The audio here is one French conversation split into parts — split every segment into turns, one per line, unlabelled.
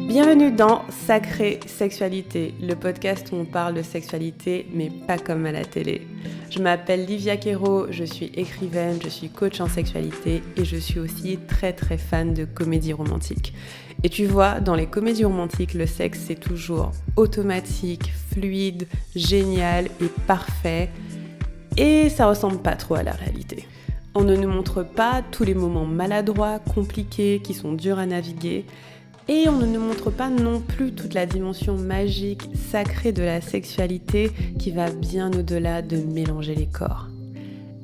Bienvenue dans Sacrée Sexualité, le podcast où on parle de sexualité, mais pas comme à la télé. Je m'appelle Livia Quero, je suis écrivaine, je suis coach en sexualité et je suis aussi très fan de comédie romantique. Et tu vois, dans les comédies romantiques, le sexe c'est toujours automatique, fluide, génial et parfait. Et ça ressemble pas trop à la réalité. On ne nous montre pas tous les moments maladroits, compliqués, qui sont durs à naviguer. Et on ne nous montre pas non plus toute la dimension magique, sacrée de la sexualité qui va bien au-delà de mélanger les corps.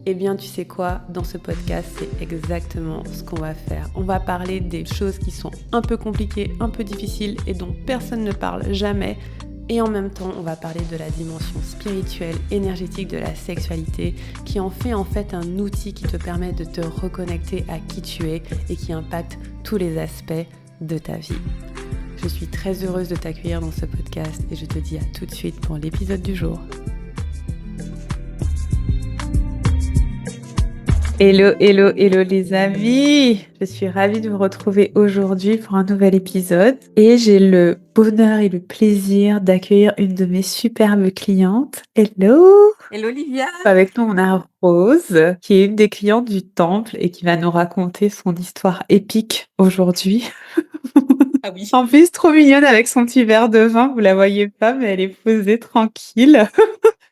Eh bien, tu sais quoi, dans ce podcast, c'est exactement ce qu'on va faire. On va parler des choses qui sont un peu compliquées, un peu difficiles et dont personne ne parle jamais. Et en même temps, on va parler de la dimension spirituelle, énergétique de la sexualité qui en fait un outil qui te permet de te reconnecter à qui tu es et qui impacte tous les aspects de ta vie. Je suis très heureuse de t'accueillir dans ce podcast et je te dis à tout de suite pour l'épisode du jour. Hello les amis! Je suis ravie de vous retrouver aujourd'hui pour un nouvel épisode et j'ai le bonheur et le plaisir d'accueillir une de mes superbes clientes. Hello!
Hello Livia!
Avec nous, on a Rose, qui est une des clientes du temple et qui va nous raconter son histoire épique aujourd'hui.
Ah oui.
En plus, trop mignonne avec son petit verre de vin, vous la voyez pas, mais elle est posée tranquille,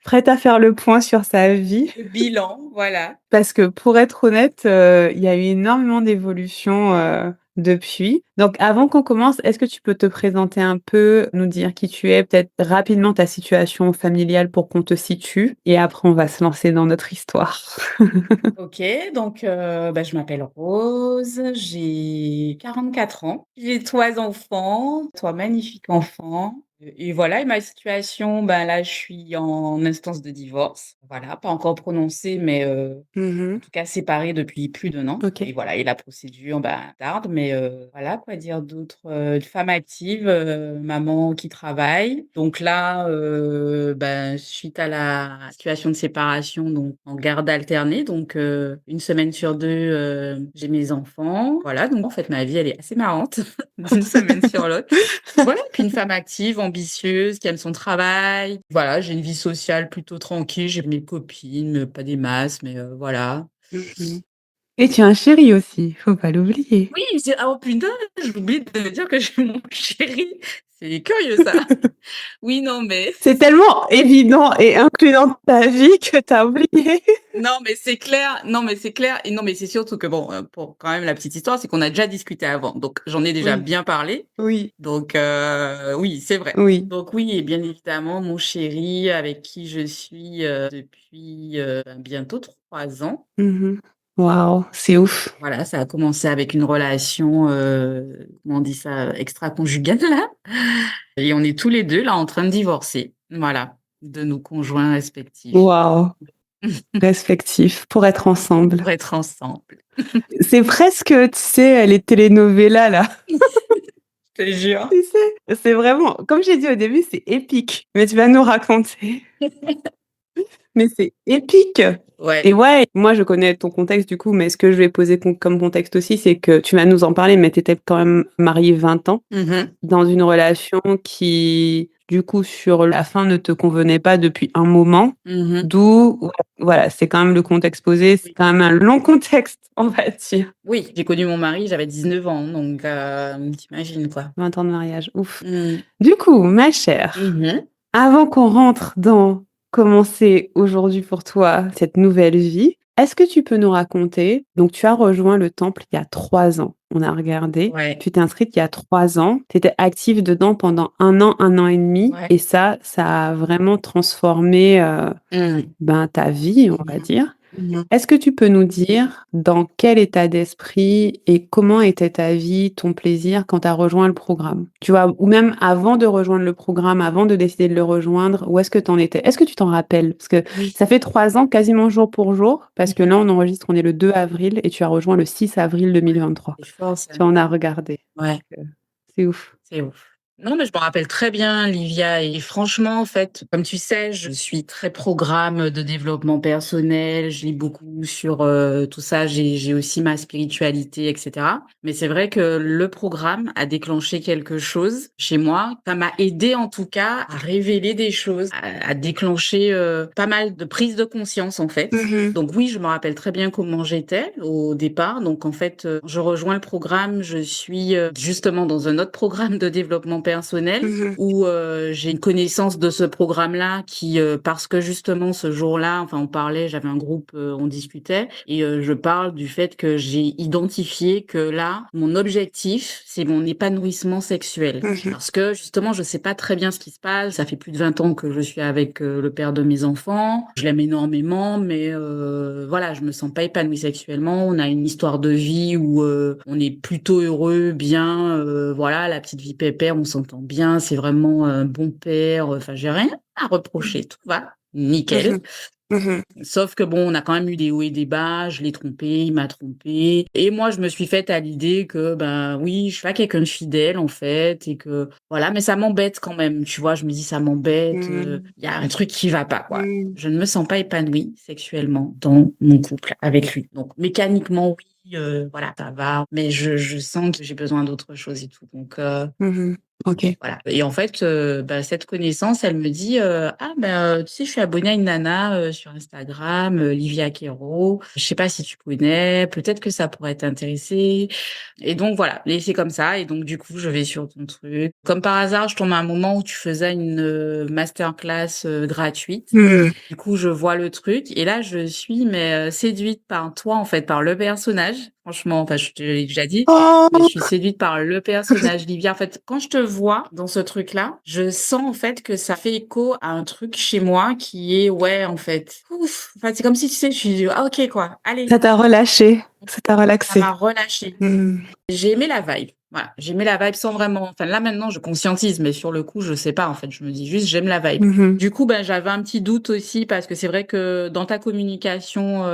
prête à faire le point sur sa vie.
Le bilan, voilà.
Parce que pour être honnête, il y a eu énormément d'évolutions depuis. Donc avant qu'on commence, est-ce que tu peux te présenter un peu, nous dire qui tu es, peut-être rapidement ta situation familiale pour qu'on te situe, et après on va se lancer dans notre histoire.
Ok, donc je m'appelle Rose, j'ai 44 ans, j'ai 3 magnifiques enfants. Et voilà, et ma situation, là, je suis en instance de divorce. Voilà, pas encore prononcée, mais en tout cas séparée depuis plus d'1 an.
Ok.
Et voilà, et la procédure, tarde, mais voilà, quoi dire d'autre? Femme active, maman qui travaille. Donc là, suite à la situation de séparation, donc en garde alternée, donc 1 semaine sur 2, j'ai mes enfants. Voilà, donc en fait, ma vie, elle est assez marrante d'une semaine sur l'autre. Voilà, puis une femme active, ambitieuse, qui aime son travail. Voilà, j'ai une vie sociale plutôt tranquille, j'ai mes copines, pas des masses, mais voilà.
Et tu as un chéri aussi, faut pas l'oublier.
Oui, oh putain, j'oublie de dire que j'ai mon chéri. C'est curieux ça. Oui, non, mais
C'est tellement évident et inclus dans ta vie que t'as oublié.
non, mais c'est clair. Non, mais c'est clair et non, mais c'est surtout que bon, pour quand même la petite histoire, c'est qu'on a déjà discuté avant, donc j'en ai déjà
Oui.
bien parlé.
Oui.
Donc oui, c'est vrai.
Oui.
Donc oui et bien évidemment mon chéri avec qui je suis, depuis, bientôt 3 ans.
Waouh, c'est ouf.
Voilà, ça a commencé avec une relation, comment on dit ça? Extraconjugale là et on est tous les 2 là en train de divorcer. Voilà, de nos conjoints respectifs.
Waouh, respectif, pour être ensemble.
Pour être ensemble.
C'est presque, tu sais, les telenovelas là.
Je te jure.
Tu sais, c'est vraiment, comme j'ai dit au début, c'est épique. Mais tu vas nous raconter. Mais c'est épique.
Ouais.
Et ouais, moi je connais ton contexte du coup, mais ce que je vais poser comme contexte aussi, c'est que tu vas nous en parler, mais tu étais quand même mariée 20 ans dans une relation qui, du coup, sur la fin, ne te convenait pas depuis un moment. D'où, voilà, c'est quand même le contexte posé, c'est quand même un long contexte, on va dire.
Oui, j'ai connu mon mari, j'avais 19 ans, donc tu quoi.
20 ans de mariage, ouf. Du coup, ma chère, avant qu'on rentre dans comment c'est aujourd'hui pour toi, cette nouvelle vie, est-ce que tu peux nous raconter, donc tu as rejoint le temple il y a 3 ans, on a regardé,
Ouais.
tu t'es inscrite il y a 3 ans, tu étais active dedans pendant 1 an et demi,
Ouais.
et ça a vraiment transformé ta vie, on va dire. Est-ce que tu peux nous dire dans quel état d'esprit et comment était ta vie, ton plaisir quand tu as rejoint le programme? Tu vois, ou même avant de rejoindre le programme, avant de décider de le rejoindre, où est-ce que tu en étais? Est-ce que tu t'en rappelles? Parce que ça fait 3 ans, quasiment jour pour jour, parce que là, on enregistre, on est le 2 avril et tu as rejoint le 6 avril 2023.
C'est fort ça.
Tu vois, on a regardé.
Ouais.
C'est ouf.
C'est ouf. Non, mais je me rappelle très bien, Livia, et franchement, en fait, comme tu sais, je suis très programme de développement personnel, je lis beaucoup sur tout ça, j'ai aussi ma spiritualité, etc. Mais c'est vrai que le programme a déclenché quelque chose chez moi. Ça m'a aidé en tout cas à révéler des choses, à déclencher pas mal de prise de conscience en fait.
Mhm,
Donc oui, je me rappelle très bien comment j'étais au départ. Donc en fait, je rejoins le programme, je suis justement dans un autre programme de développement personnel
mhm,
où j'ai une connaissance de ce programme-là qui, parce que justement ce jour-là, enfin on parlait, j'avais un groupe, on discutait et je parle du fait que j'ai identifié que là, mon objectif, c'est mon épanouissement sexuel.
mhm,
Parce que justement, je sais pas très bien ce qui se passe. Ça fait plus de 20 ans que je suis avec le père de mes enfants. Je l'aime énormément, mais voilà, je me sens pas épanouie sexuellement. On a une histoire de vie où on est plutôt heureux, bien, voilà, la petite vie pépère, on s'entend bien. C'est vraiment un bon père. Enfin, j'ai rien à reprocher. Tout va nickel.
mhm, mhm,
Sauf que bon, on a quand même eu des hauts et des bas, je l'ai trompé, il m'a trompé. Et moi, je me suis faite à l'idée que, ben oui, je suis pas quelqu'un de fidèle, en fait, et que, voilà, mais ça m'embête quand même, tu vois, je me dis, ça m'embête,
mhm,
il y a un truc qui va pas, quoi.
mhm,
Je ne me sens pas épanouie sexuellement dans mon couple avec lui. Donc, mécaniquement, oui, voilà, ça va, mais je sens que j'ai besoin d'autre chose et tout. Donc,
mhm. Ok.
voilà. Et en fait, bah, cette connaissance, elle me dit, «Ah ben, tu sais, je suis abonnée à une nana, sur Instagram, Livia Queiroz. Je sais pas si tu connais, peut-être que ça pourrait t'intéresser». Et donc voilà, et c'est comme ça et donc du coup, je vais sur ton truc. Comme par hasard, je tombe à un moment où tu faisais une, masterclass, gratuite.
Mhm.
Du coup, je vois le truc et là, je suis mais, séduite par toi, en fait, par le personnage. Franchement, enfin, je te l'ai déjà dit, mais je
Oh!
suis séduite par le personnage Livia. En fait, quand je te vois dans ce truc-là, je sens en fait que ça fait écho à un truc chez moi qui est ouais, en fait. Ouf! Enfin, c'est comme si tu sais, je suis ah ok quoi. Allez,
Ça t'a relâché, ça t'a
ça m'a
relaxé.
relâchée.
Mhm.
J'ai aimé la vibe. Voilà, j'ai aimé la vibe sans vraiment. Enfin là maintenant, je conscientise, mais sur le coup, je sais pas en fait. Je me dis juste j'aime la vibe.
Mhm.
Du coup, ben j'avais un petit doute aussi parce que c'est vrai que dans ta communication,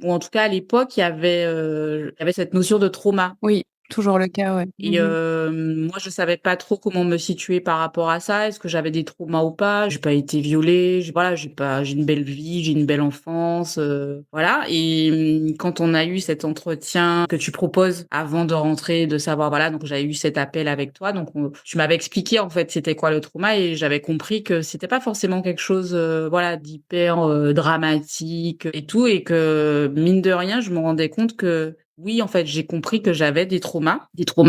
ou en tout cas à l'époque, il y avait cette notion de trauma.
Oui, toujours le cas, ouais.
Et
Mhm.
moi, je savais pas trop comment me situer par rapport à ça. Est-ce que j'avais des traumas ou pas? J'ai pas été violée, voilà, j'ai une belle vie, j'ai une belle enfance, voilà. Et quand on a eu cet entretien que tu proposes avant de rentrer, de savoir, voilà, donc j'avais eu cet appel avec toi, donc tu m'avais expliqué en fait c'était quoi le trauma et j'avais compris que c'était pas forcément quelque chose, voilà, d'hyper dramatique et tout, et que mine de rien, je me rendais compte que oui, en fait, j'ai compris que j'avais des traumas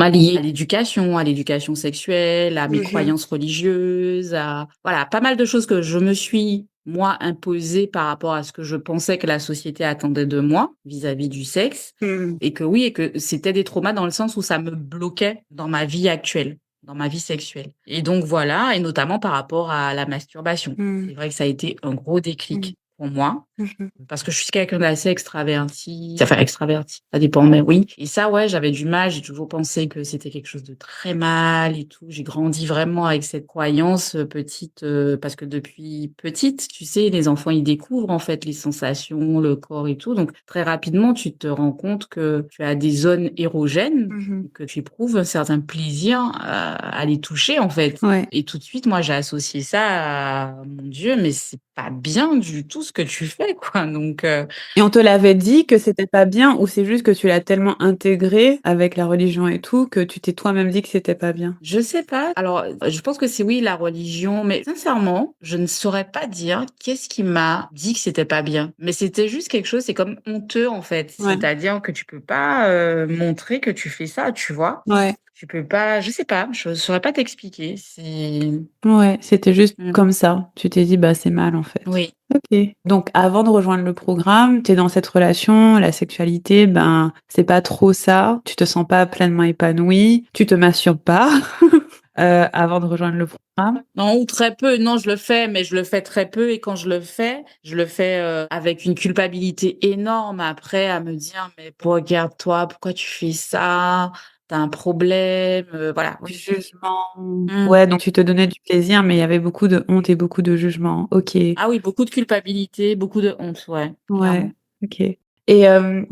liés à l'éducation sexuelle, à mes
Mhm.
croyances religieuses, à voilà, pas mal de choses que je me suis, moi, imposées par rapport à ce que je pensais que la société attendait de moi vis-à-vis du sexe.
Mhm.
Et que oui, et que c'était des traumas dans le sens où ça me bloquait dans ma vie actuelle, dans ma vie sexuelle. Et donc voilà, et notamment par rapport à la masturbation.
Mhm.
C'est vrai que ça a été un gros
Mhm.
déclic pour moi.
Mhm.
Parce que je suis quelqu'un d'assez extraverti, enfin extraverti, ça dépend, mais oui. Et ça, ouais, j'avais du mal, j'ai toujours pensé que c'était quelque chose de très mal et tout. J'ai grandi vraiment avec cette croyance petite, parce que depuis petite, tu sais, les enfants, ils découvrent en fait les sensations, le corps et tout. Donc très rapidement, tu te rends compte que tu as des zones érogènes,
Mhm.
que tu éprouves un certain plaisir à les toucher en fait.
Ouais.
Et tout de suite, moi, j'ai associé ça à mon Dieu, mais c'est pas bien du tout ce que tu fais, quoi. Donc,
Et on te l'avait dit que c'était pas bien ou c'est juste que tu l'as tellement intégré avec la religion et tout que tu t'es toi-même dit que c'était pas bien?
je sais pas. Alors, je pense que c'est oui, la religion, mais sincèrement, je ne saurais pas dire qu'est-ce qui m'a dit que c'était pas bien. Mais c'était juste quelque chose, c'est comme honteux, en fait.
Ouais.
C'est-à-dire que tu peux pas montrer que tu fais ça, tu vois.
Ouais.
Tu peux pas, je sais pas, je saurais pas t'expliquer. C'est,
Ouais, c'était juste
Mm.
comme ça. Tu t'es dit: «Bah, c'est mal, en fait».
Oui.
OK. Donc avant de rejoindre le programme, tu es dans cette relation, la sexualité, ben, c'est pas trop ça, tu te sens pas pleinement épanouie, tu te masturbes pas, avant de rejoindre le programme?
Non, ou très peu. Non, je le fais, mais je le fais très peu et quand je le fais, avec une culpabilité énorme après à me dire: «Mais regarde-toi, pourquoi tu fais ça? Tu as un problème», voilà,
Du
oui.
jugement.
Mmh.
Ouais, donc tu te donnais du plaisir, mais il y avait beaucoup de honte et beaucoup de jugement. OK.
Ah oui, beaucoup de culpabilité, beaucoup de honte, ouais,
Ouais,
clairement.
OK. Et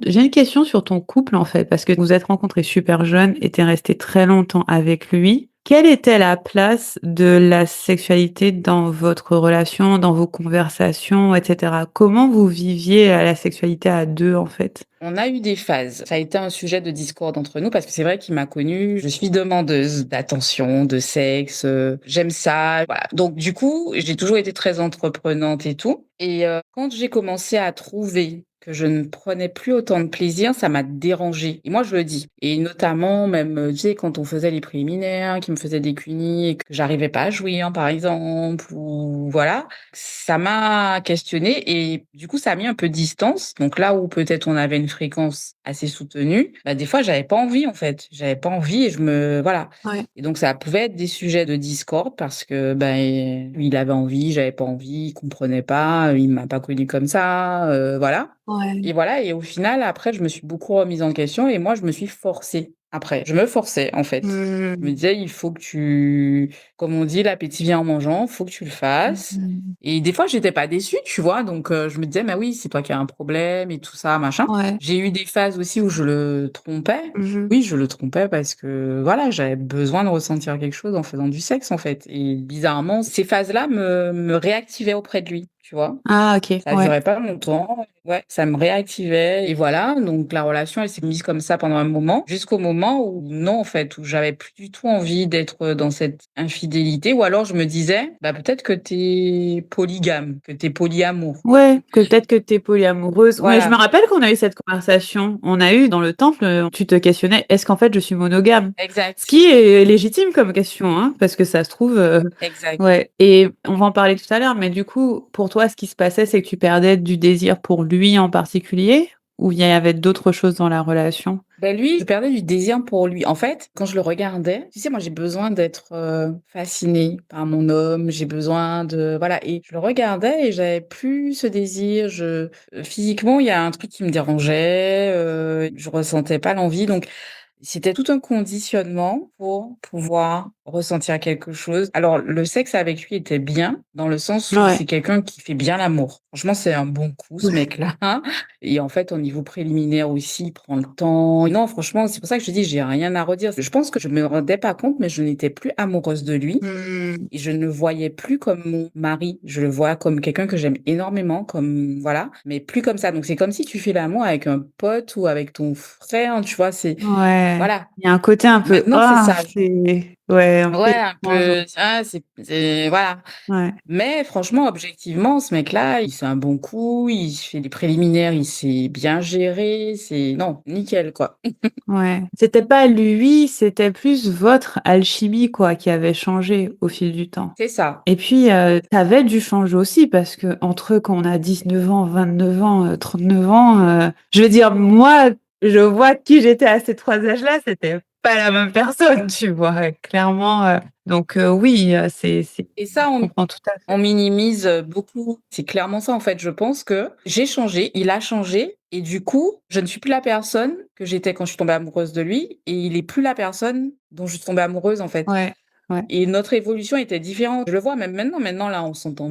j'ai une question sur ton couple, en fait, parce que vous êtes rencontrés super jeunes et tu es restée très longtemps avec lui. Quelle était la place de la sexualité dans votre relation, dans vos conversations, et cetera? Comment vous viviez, la sexualité à 2 en fait?
On a eu des phases. Ça a été un sujet de discorde entre nous parce que c'est vrai qu'il m'a connue. Je suis demandeuse d'attention, de sexe, j'aime ça, voilà. Donc du coup, j'ai toujours été très entreprenante et tout et quand j'ai commencé à trouver que je ne prenais plus autant de plaisir, ça m'a dérangée et moi je le dis et notamment même, tu sais quand on faisait les préliminaires, qu'il me faisait des cunis et que j'arrivais pas à jouir par exemple ou voilà, ça m'a questionnée et du coup, ça a mis un peu de distance. Donc là où peut-être on avait une fréquence assez soutenue, bah, des fois, j'avais pas envie, en fait. J'avais pas envie et je me voilà.
Ouais.
Et donc ça pouvait être des sujets de discorde parce que, ben, lui, il avait envie, j'avais pas envie, il comprenait pas, il m'a pas connue comme ça, voilà.
Ouais.
Et voilà et au final, après, je me suis beaucoup remise en question et moi, je me suis forcée après. Je me forçais, en fait. Je me
Mmh.
disais: «Il faut que tu» comme on dit: «L'appétit vient en mangeant, faut que tu le fasses».
Mmh.
Et des fois, j'étais pas déçue, tu vois? Donc je me disais: «Mais oui, c'est toi qui as un problème et tout ça, machin».
Ouais.
J'ai eu des phases aussi où je le trompais.
Mmh mh.
Oui, je le trompais parce que, voilà, j'avais besoin de ressentir quelque chose en faisant du sexe, en fait et bizarrement, ces phases-là me réactivaient auprès de lui, tu vois?
Ah OK,
Ça
ouais.
durait pas longtemps, ouais, ça me réactivait et voilà, donc la relation, elle s'est mise comme ça pendant un moment, jusqu'au moment où non, en fait, où j'avais plus du tout envie d'être, dans cette infidélité ou alors je me disais: «Bah, peut-être que tu es polygame, que tu es polyamour».
Ouais, que peut-être que tu es polyamoureuse. Ouais, je me
Voilà,
rappelle qu'on a eu cette conversation. On a eu dans le temple, tu te questionnais: «Est-ce qu'en fait je suis monogame?» Ce
exact,
qui est légitime comme question, hein, parce que ça se trouve,
exact.
ouais et on va en parler tout à l'heure, mais du coup, pour toi, ce qui se passait, c'est que tu perdais du désir pour lui en particulier? Ou il y avait d'autres choses dans la relation?
Bah, lui, je perdais du désir pour lui. En fait, quand je le regardais, tu sais, moi, j'ai besoin d'être, fascinée par mon homme, j'ai besoin de voilà et je le regardais et j'avais plus ce désir. Physiquement, il y a un truc qui me dérangeait, je ressentais pas l'envie donc c'était tout un conditionnement pour pouvoir ressentir quelque chose. Alors, le sexe avec lui était bien, dans le sens où
Ouais.
c'est quelqu'un qui fait bien l'amour. Franchement, c'est un bon coup, ce
Ouais.
mec-là. Et en fait, au niveau préliminaire aussi, il prend le temps. Non, franchement, c'est pour ça que je te dis, j'ai rien à redire. Je pense que je me rendais pas compte, mais je n'étais plus amoureuse de lui.
Mmh.
Et je ne le voyais plus comme mon mari, je le vois comme quelqu'un que j'aime énormément, comme voilà, mais plus comme ça. Donc c'est comme si tu fais l'amour avec un pote ou avec ton frère, tu vois? C'est
Ouais.
voilà.
Il y a un côté un peu,
Maintenant, c'est ça.
c'est ouais, un peu
Ouais, un
étrange.
peu, ah, c'est voilà.
Ouais.
Mais franchement, objectivement, ce mec-là, il fait un bon coup, il fait les préliminaires, il sait bien gérer, c'est non, nickel, quoi.
Ouais. C'était pas lui, c'était plus votre alchimie quoi, qui avait changé au fil du temps.
C'est ça.
Et puis, tu avais dû changer aussi parce qu'entre quand on a 19 ans, 29 ans, 39 ans, je veux dire moi, je vois qui j'étais à ces 3 âges-là, c'était pas la même personne, tu vois? Clairement, donc oui, c'est
Et ça,
je comprends tout à
on
fait.
minimise, beaucoup. C'est clairement ça, en fait. Je pense que j'ai changé, il a changé et du coup, je ne suis plus la personne que j'étais quand je suis tombée amoureuse de lui et il est plus la personne dont je suis tombée amoureuse, en fait
Ouais, ouais.
et notre évolution était différente. Je le vois même maintenant. Maintenant, là, on s'entend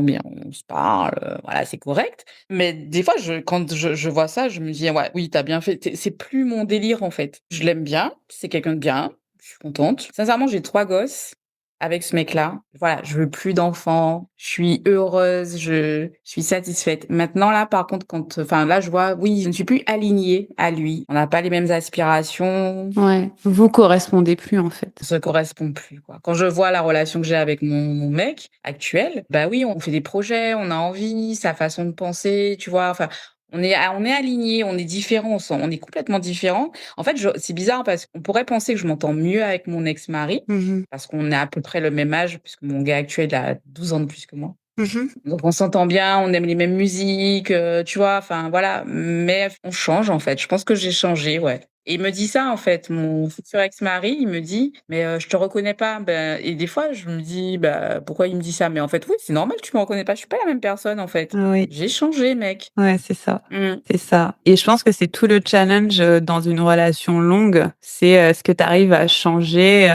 bien, on se parle, voilà, c'est correct. Mais des fois, quand je vois ça, je me dis: «Ouais, oui, tu as bien fait». C'est plus mon délire, en fait. Je l'aime bien, c'est quelqu'un de bien, je suis contente. Sincèrement, j'ai 3 gosses avec ce mec-là. Voilà, je veux plus d'enfants, je suis heureuse, je suis satisfaite. Maintenant là, par contre, enfin là, je vois, oui, je ne suis plus alignée à lui. On n'a pas les mêmes aspirations,
Ouais, vous correspondez plus en
on
fait.
se correspond plus, quoi. Quand je vois la relation que j'ai avec mon mec actuel, bah oui, on fait des projets, on a envie, sa façon de penser, tu vois? Enfin, on est alignés, on est différents, on est complètement différents. En fait, c'est bizarre parce qu'on pourrait penser que je m'entends mieux avec mon ex-mari,
Mmh mh.
parce qu'on a à peu près le même âge, puisque mon gars actuel a 12 ans de plus que moi.
Mmh mh.
Donc on s'entend bien, on aime les mêmes musiques, tu vois? Enfin voilà, mais on change en fait. Je pense que j'ai changé, ouais. Et il me dit ça en fait, mon futur ex-mari, il me dit: «Mais, je te reconnais pas». Ben et des fois je me dis: «Bah, pourquoi il me dit ça?» mais en fait oui, c'est normal, tu me reconnais pas, je suis pas la même personne en fait.
Oui.
J'ai changé mec.
Ouais, c'est ça.
Mmh.
C'est ça et je pense que c'est tout le challenge, dans une relation longue, c'est, est-ce que tu arrives à changer,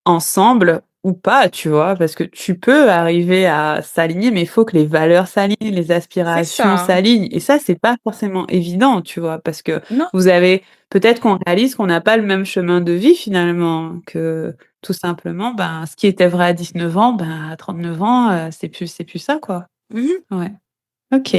ensemble ou pas, tu vois? Parce que tu peux arriver à s'aligner, mais il faut que les valeurs s'alignent, les
C'est
aspirations
ça.
s'alignent et ça, c'est pas forcément évident, tu vois? Parce que
Non.
vous avez peut-être qu'on réalise qu'on n'a pas le même chemin de vie finalement, que tout simplement, ben, ce qui était vrai à 19 ans, ben, à 39 ans, c'est plus ça, quoi.
Mmh.
Ouais. OK.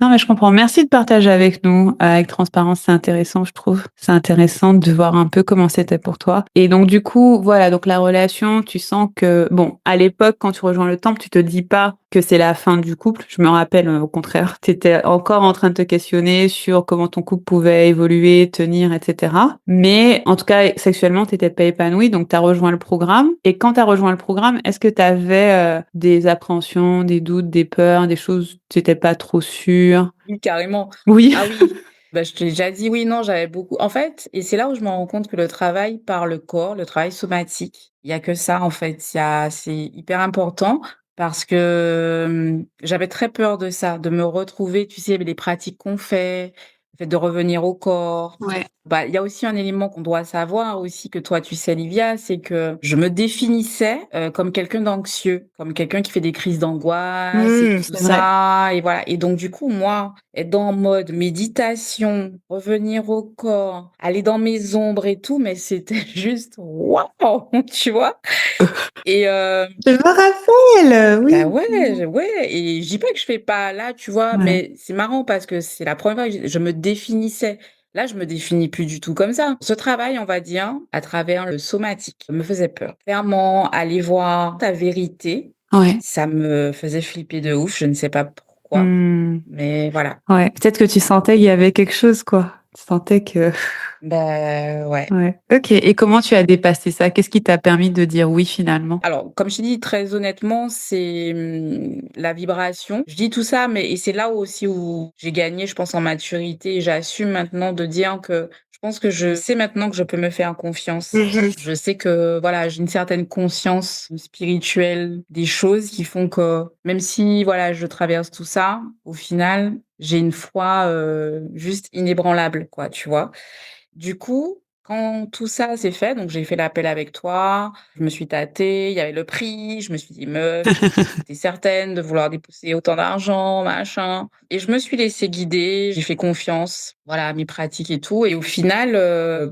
Non, mais je comprends. Merci de partager avec nous, avec transparence. C'est intéressant, je trouve. C'est intéressant de voir un peu comment c'était pour toi. Et donc, du coup, voilà, donc la relation, tu sens que, bon, à l'époque, quand tu rejoins le temple, tu te dis pas que c'est la fin du couple. Je me rappelle, au contraire, tu étais encore en train de te questionner sur comment ton couple pouvait évoluer, tenir, etc. Mais en tout cas, sexuellement, tu étais pas épanouie, donc tu as rejoint le programme. Et quand tu as rejoint le programme, est-ce que tu avais des appréhensions, des doutes, des peurs, des choses, tu étais pas trop sûre?
Oui, carrément.
Oui.
Ah oui, bah, je te l'ai déjà dit, oui, non, j'avais beaucoup en fait et c'est là où je me rends compte que le travail par le corps, le travail somatique, il y a que ça, en fait. Il y a c'est hyper important parce que, j'avais très peur de ça, de me retrouver, tu sais, avec les pratiques qu'on fait, le fait de revenir au corps.
Ouais.
Bah, il y a aussi un élément qu'on doit savoir aussi, que toi tu sais, Livia, c'est que je me définissais, comme quelqu'un d'anxieux, comme quelqu'un qui fait des crises d'angoisse et tout
C'est vrai.
ça et voilà et donc du coup, moi, être en mode méditation, revenir au corps, aller dans mes ombres et tout, mais c'était juste waouh! Tu vois? Et
Je me rappelle, oui.
bah, ouais, ouais et je dis pas que je fais pas là, tu vois?
Ouais.
Mais c'est marrant parce que c'est la première fois que je me définissais. Là, je me définis plus du tout comme ça. Ce travail, on va dire, à travers le somatique, me faisait peur. Clairement, aller voir ta vérité,
Ouais.
ça me faisait flipper de ouf, je ne sais pas pourquoi,
Mmh.
mais voilà.
Ouais. Peut-être que tu sentais qu'il y avait quelque chose, quoi. Tu sentais que
Bah, ouais.
ouais. OK et comment tu as dépassé ça? Qu'est-ce qui t'a permis de dire oui finalement?
Alors, comme je t'ai dit, très honnêtement, c'est, la vibration. Je dis tout ça, mais et c'est là aussi où j'ai gagné, je pense, en maturité et j'assume maintenant de dire que je pense que je sais maintenant que je peux me faire confiance.
Mmh.
Je sais que, voilà, j'ai une certaine conscience spirituelle des choses qui font que même si, voilà, je traverse tout ça, au final, j'ai une foi, juste inébranlable, quoi, tu vois? Du coup, quand tout ça s'est fait, donc j'ai fait l'appel avec toi, je me suis tâtée, il y avait le prix, je me suis dit: «Meuf, est-ce que tu es certaine de vouloir déposer autant d'argent, machin?» et je me suis laissée guider, j'ai fait confiance, voilà, à mes pratiques et tout et au final,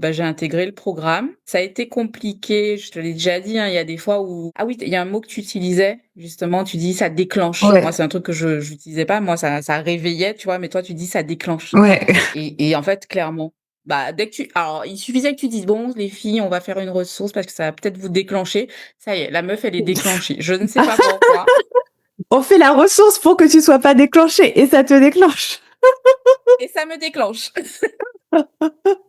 bah, j'ai intégré le programme. Ça a été compliqué, je te l'ai déjà dit, hein, il y a des fois où ah oui, il y a un mot que tu utilisais, justement, tu dis: «Ça déclenche». Moi,
Ouais.
c'est un truc que je j'utilisais pas, moi ça réveillait, tu vois? Mais toi, tu dis: «Ça déclenche»
Ouais.
et en fait, clairement bah, dès que tu alors il suffisait que tu dises: «Bon les filles, on va faire une ressource parce que ça va peut-être vous déclencher». Ça y est, la meuf elle est déclenchée. Je ne sais pas pourquoi
On fait la ressource pour que tu sois pas déclenché et ça te déclenche.
et ça me déclenche.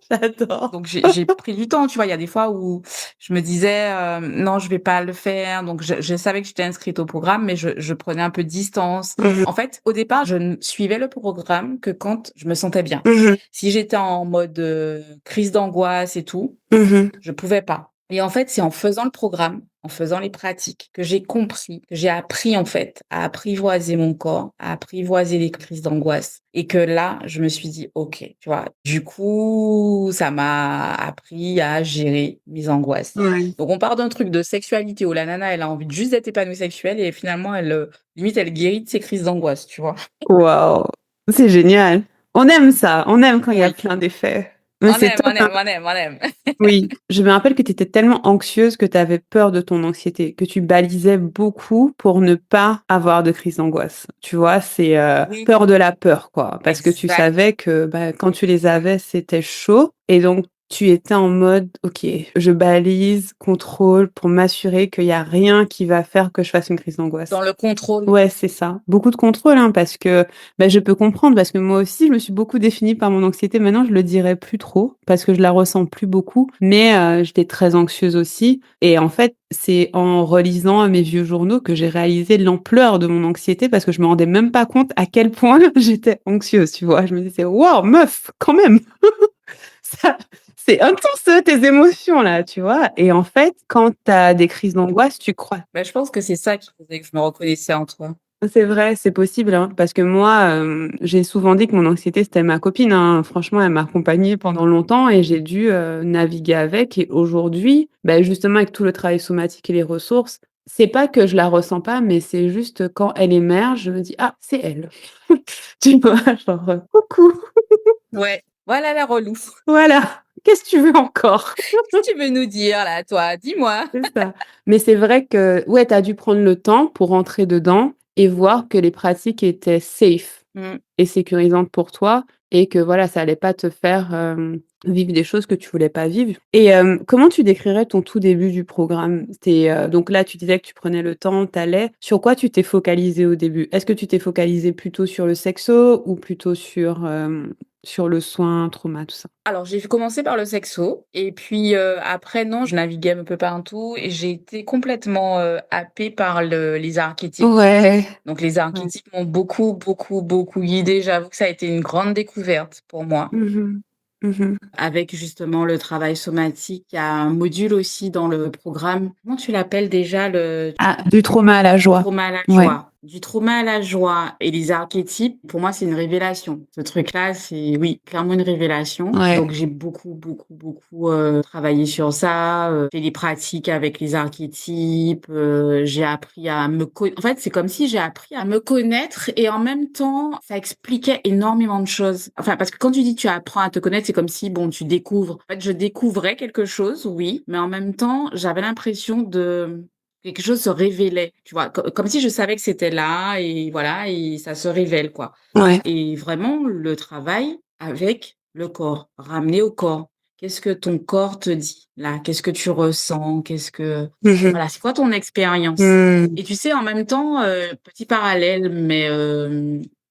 J'adore.
Donc j'ai pris du temps, tu vois? Il y a des fois où je me disais, «Non, je vais pas le faire». Donc je savais que j'étais inscrite au programme, mais je prenais un peu de distance.
Mmh mh.
En fait, au départ, je ne suivais le programme que quand je me sentais bien.
Mmh mh.
Si j'étais en mode, crise d'angoisse et tout,
Mmh.
je pouvais pas et en fait, c'est en faisant le programme, en faisant les pratiques que j'ai compris, que j'ai appris, en fait, à apprivoiser mon corps, à apprivoiser les crises d'angoisse et que là, je me suis dit: «OK», tu vois? Du coup, ça m'a appris à gérer mes angoisses.
Ouais.
Donc on part d'un truc de sexualité où la nana, elle a envie de juste d'être épanouie sexuelle et finalement elle, limite, elle guérit de ses crises d'angoisse, tu vois?
Waouh! C'est génial. On aime ça, on aime quand il y a
Oui,
plein d'effets. Mais c'est top,
on
hein.
aime, on aime, on aime.
Oui, je me rappelle que tu étais tellement anxieuse que tu avais peur de ton anxiété, que tu balisais beaucoup pour ne pas avoir de crise d'angoisse. Tu vois? C'est,
Oui,
peur de la peur, quoi. Parce que tu
exact.
savais que, bah, quand tu les avais, c'était chaud et donc tu étais en mode: «OK, je balise, contrôle pour m'assurer qu'il y a rien qui va faire que je fasse une crise
Dans
d'angoisse».
le contrôle.
Ouais, c'est ça. Beaucoup de contrôle, hein, parce que, bah, je peux comprendre parce que moi aussi, je me suis beaucoup définie par mon anxiété. Maintenant, je le dirais plus trop parce que je la ressens plus beaucoup, mais j'étais très anxieuse aussi et en fait, c'est en relisant mes vieux journaux que j'ai réalisé l'ampleur de mon anxiété parce que je me rendais même pas compte à quel point j'étais anxieuse, tu vois? Je me disais: «Waouh, meuf, quand même, ça c'est intense, tes émotions là», tu vois? Et en fait, quand tu as des crises d'angoisse, tu crois
Bah, je pense que c'est ça qui faisait que je me reconnaissais en toi.
c'est vrai, c'est possible, hein, parce que moi, j'ai souvent dit que mon anxiété, c'était ma copine, hein. Franchement, elle m'a accompagnée pendant longtemps et j'ai dû, naviguer avec et aujourd'hui, bah, justement avec tout le travail somatique et les ressources, C'est pas que je la ressens pas, mais c'est juste quand elle émerge, je me dis: «Ah, c'est elle». Tu vois? Genre, «Coucou,
Ouais, voilà la relou.
voilà, qu'est-ce que tu veux encore?»
Qu'est-ce que tu veux nous dire là, toi? Dis-moi.
C'est ça. Mais c'est vrai que, ouais, tu as dû prendre le temps pour rentrer dedans et voir que les pratiques étaient safe
Mmh.
et sécurisantes pour toi et que voilà, ça allait pas te faire, vivre des choses que tu voulais pas vivre et comment tu décrirais ton tout début du programme? Donc là, tu disais que tu prenais le temps, tu allais. Sur quoi tu t'es focalisée au début? Est-ce que tu t'es focalisée plutôt sur le sexo ou plutôt sur le soin, trauma, tout ça?
Alors j'ai commencé par le sexo et puis, après non, je naviguais un peu partout et j'ai été complètement, happée par les archétypes.
Ouais,
Donc les
ouais.
archétypes m'ont beaucoup, beaucoup, beaucoup guidée. J'avoue que ça a été une grande découverte pour moi.
Mmh mh.
Avec justement le travail somatique, il y a un module aussi dans le programme. Comment tu l'appelles déjà? Le
Ah, du trauma à la joie.
trauma à la
Ouais.
joie. Du trauma à la joie et les archétypes, pour moi, c'est une révélation. Ce truc-là, c'est oui, clairement une révélation.
Ouais.
Donc j'ai beaucoup, beaucoup, beaucoup, travaillé sur ça, fait des pratiques avec les archétypes, j'ai appris à me co en fait, c'est comme si j'ai appris à me connaître et en même temps, ça expliquait énormément de choses. Enfin, parce que quand tu dis: «Tu apprends à te connaître», c'est comme si, bon, tu découvres. En fait, je découvrais quelque chose, oui, mais en même temps, j'avais l'impression de quelque chose se révélait, tu vois? Comme si je savais que c'était là et voilà et ça se révèle, quoi.
Ouais.
Et vraiment le travail avec le corps, ramener au corps. Qu'est-ce que ton corps te dit là? Qu'est-ce que tu ressens? Qu'est-ce que
Mmh mh.
voilà, c'est quoi ton expérience?
Mmh.
Et tu sais, en même temps, petit parallèle, mais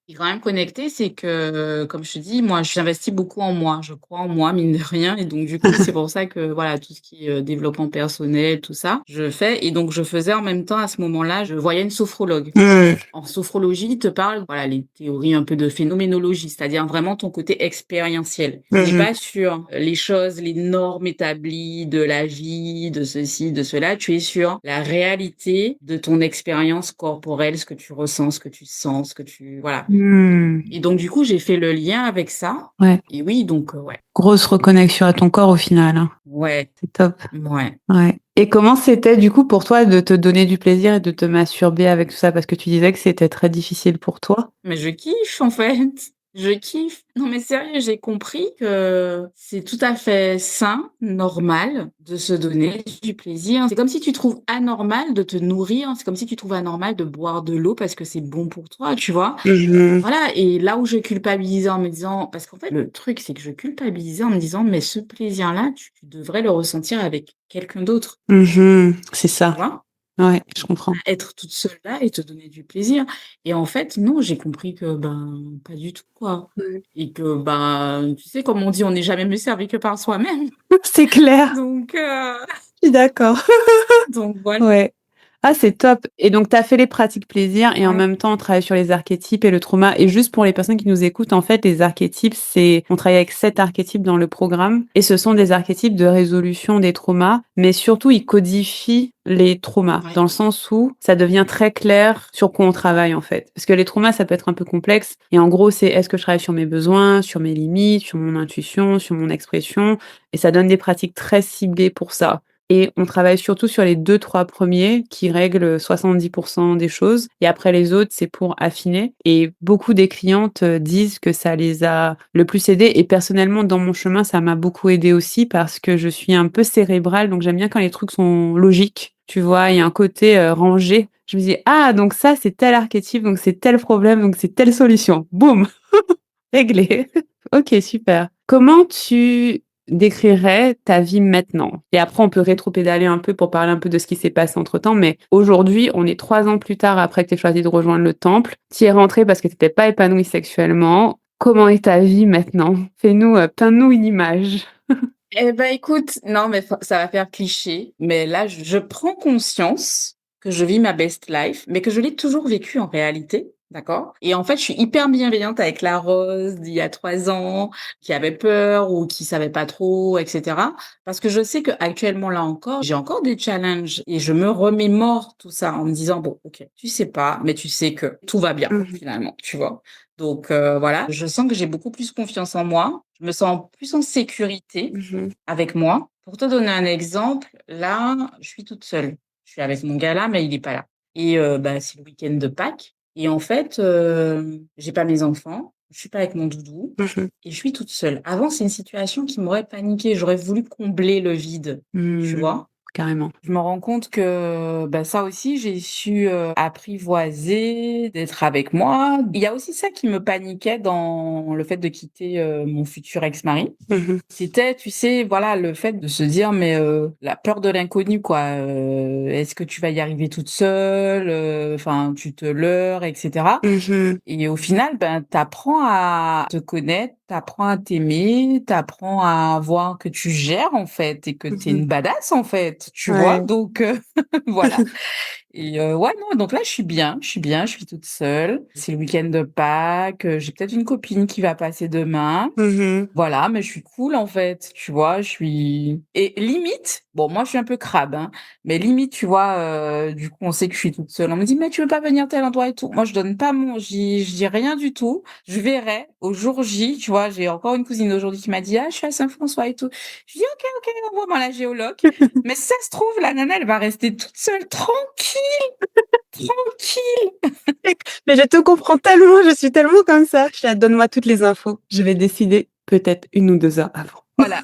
qui est quand même connecté, c'est que, comme je te dis, moi, j'investis beaucoup en moi. Je crois en moi, mine de rien et donc du coup, c'est pour ça que, voilà, tout ce qui est, développement personnel, tout ça, je fais et donc je faisais en même temps, à ce moment-là, je voyais une sophrologue.
Mmh.
En sophrologie, il te parle, voilà, les théories un peu de phénoménologie, c'est-à-dire vraiment ton côté expérientiel. Tu n'es
Mmh mh.
pas sur les choses, les normes établies de la vie, de ceci, de cela. Tu es sur la réalité de ton expérience corporelle, ce que tu ressens, ce que tu sens, ce que tu voilà.
Mmh.
Et donc du coup, j'ai fait le lien avec ça.
Ouais.
Et oui, donc ouais,
Grosse reconnexion à ton corps au final, hein.
ouais,
C'est top.
ouais.
Ouais. Et comment c'était du coup pour toi de te donner du plaisir et de te masturber avec tout ça? Parce que tu disais que c'était très difficile pour toi.
Mais je kiffe en fait, je kiffe. Non mais sérieux, j'ai compris que c'est tout à fait sain, normal de se donner du plaisir. C'est comme si tu trouves anormal de te nourrir, c'est comme si tu trouves anormal de boire de l'eau parce que c'est bon pour toi, tu vois?
Mmh mh.
Voilà et là où je culpabilisais en me disant parce qu'en fait le truc c'est que je culpabilisais en me disant: «Mais ce plaisir-là, tu devrais le ressentir avec quelqu'un d'autre»,
Mmh mh. C'est
tu
ça.
vois?
Ouais, je comprends.
Être toute seule là et te donner du plaisir et en fait, non, j'ai compris que, ben, pas du tout, quoi
Ouais.
et que, ben, tu sais, comme on dit: «On n'est jamais mieux servi que par soi-même»
C'est clair,
donc
je suis d'accord.
donc voilà.
Ouais. Ah, c'est top et donc tu as fait les pratiques plaisir et en
Ouais,
même temps, on travaille sur les archétypes et le trauma et juste pour les personnes qui nous écoutent, en fait, les archétypes, c'est on travaille avec 7 archétypes dans le programme et ce sont des archétypes de résolution des traumas, mais surtout, ils codifient les traumas
ouais,
dans le sens où ça devient très clair sur quoi on travaille, en fait. Parce que les traumas, ça peut être un peu complexe et en gros, c'est est-ce que je travaille sur mes besoins, sur mes limites, sur mon intuition, sur mon expression et ça donne des pratiques très ciblées pour ça. Et on travaille surtout sur les 2-3 premiers qui règlent 70 des choses et après les autres, c'est pour affiner et beaucoup des clientes, disent que ça les a le plus aidées et personnellement, dans mon chemin, ça m'a beaucoup aidée aussi parce que je suis un peu cérébrale, donc j'aime bien quand les trucs sont logiques, tu vois? Il y a un côté, rangé. Je me dis: «Ah donc ça, c'est tel archétype, donc c'est tel problème, donc c'est telle solution. Boum, réglé». OK, super. Comment tu décrirais ta vie maintenant? Et après, on peut rétropédaler un peu pour parler un peu de ce qui s'est passé entre-temps, mais aujourd'hui, on est 3 ans plus tard après que tu aies choisi de rejoindre le temple. Tu y es rentrée parce que tu étais pas épanouie sexuellement. Comment est ta vie maintenant? Fais-nous, peins-nous une image.
et bah, écoute, non, mais fa ça va faire cliché, mais là, je prends conscience que je vis ma best life, mais que je l'ai toujours vécue en réalité, d'accord? Et en fait, je suis hyper bienveillante avec la Rose d'il y a 3 ans, qui avait peur ou qui savait pas trop et cetera. Parce que je sais qu'actuellement, là encore, j'ai encore des challenges et je me remémore tout ça en me disant: «Bon, OK, tu sais pas, mais tu sais que tout va bien
Mmh mh.
finalement», tu vois? Donc voilà, je sens que j'ai beaucoup plus confiance en moi, je me sens plus en sécurité
Mmh.
avec moi. Pour te donner un exemple, là, je suis toute seule. Je suis avec mon gars là, mais il est pas là et bah, c'est le week-end de Pâques et en fait, j'ai pas mes enfants, je suis pas avec mon doudou
Mmh.
et je suis toute seule. Avant, c'est une situation qui m'aurait paniquée. J'aurais voulu combler le vide, tu
Mmh.
vois?
Carrément.
Je me rends compte que, bah, ça aussi, j'ai su, apprivoiser, d'être avec moi. Il y a aussi ça qui me paniquait dans le fait de quitter, mon futur ex-mari.
Mmh.
C'était, tu sais, voilà, le fait de se dire: «Mais, la peur de l'inconnu, quoi, est-ce que tu vas y arriver toute seule?» Enfin, tu te leurres et cetera.
Mmh.
Et au final, ben, tu apprends à te connaître, tu apprends à t'aimer, tu apprends à voir que tu gères, en fait et que tu es
Mmh.
une badass, en fait, tu vois?
Ouais.
Donc voilà. Et ouais, non, donc là, je suis toute seule. C'est le week-end de Pâques, j'ai peut-être une copine qui va passer demain.
Mmh.
Voilà, mais je suis cool en fait, tu vois? Je suis et limite, bon moi je suis un peu crabe, hein, mais limite, tu vois, du coup, on sait que je suis toute seule. On me dit: «Mais tu veux pas venir tel endroit et tout?» Moi je donne pas mon je dis rien du tout. Je verrai au jour J, tu vois? J'ai encore une cousine aujourd'hui qui m'a dit: «Ah, je suis à Saint-François et tout». Je dis: «OK, OK, envoie-moi la géoloc». Mais si ça se trouve, la nana, elle va rester toute seule, tranquille, tranquille.
Mais je te comprends tellement, je suis tellement comme ça. Je suis là: «Donne-moi toutes les infos». Je vais décider peut-être 1 ou 2 heures avant.
Voilà.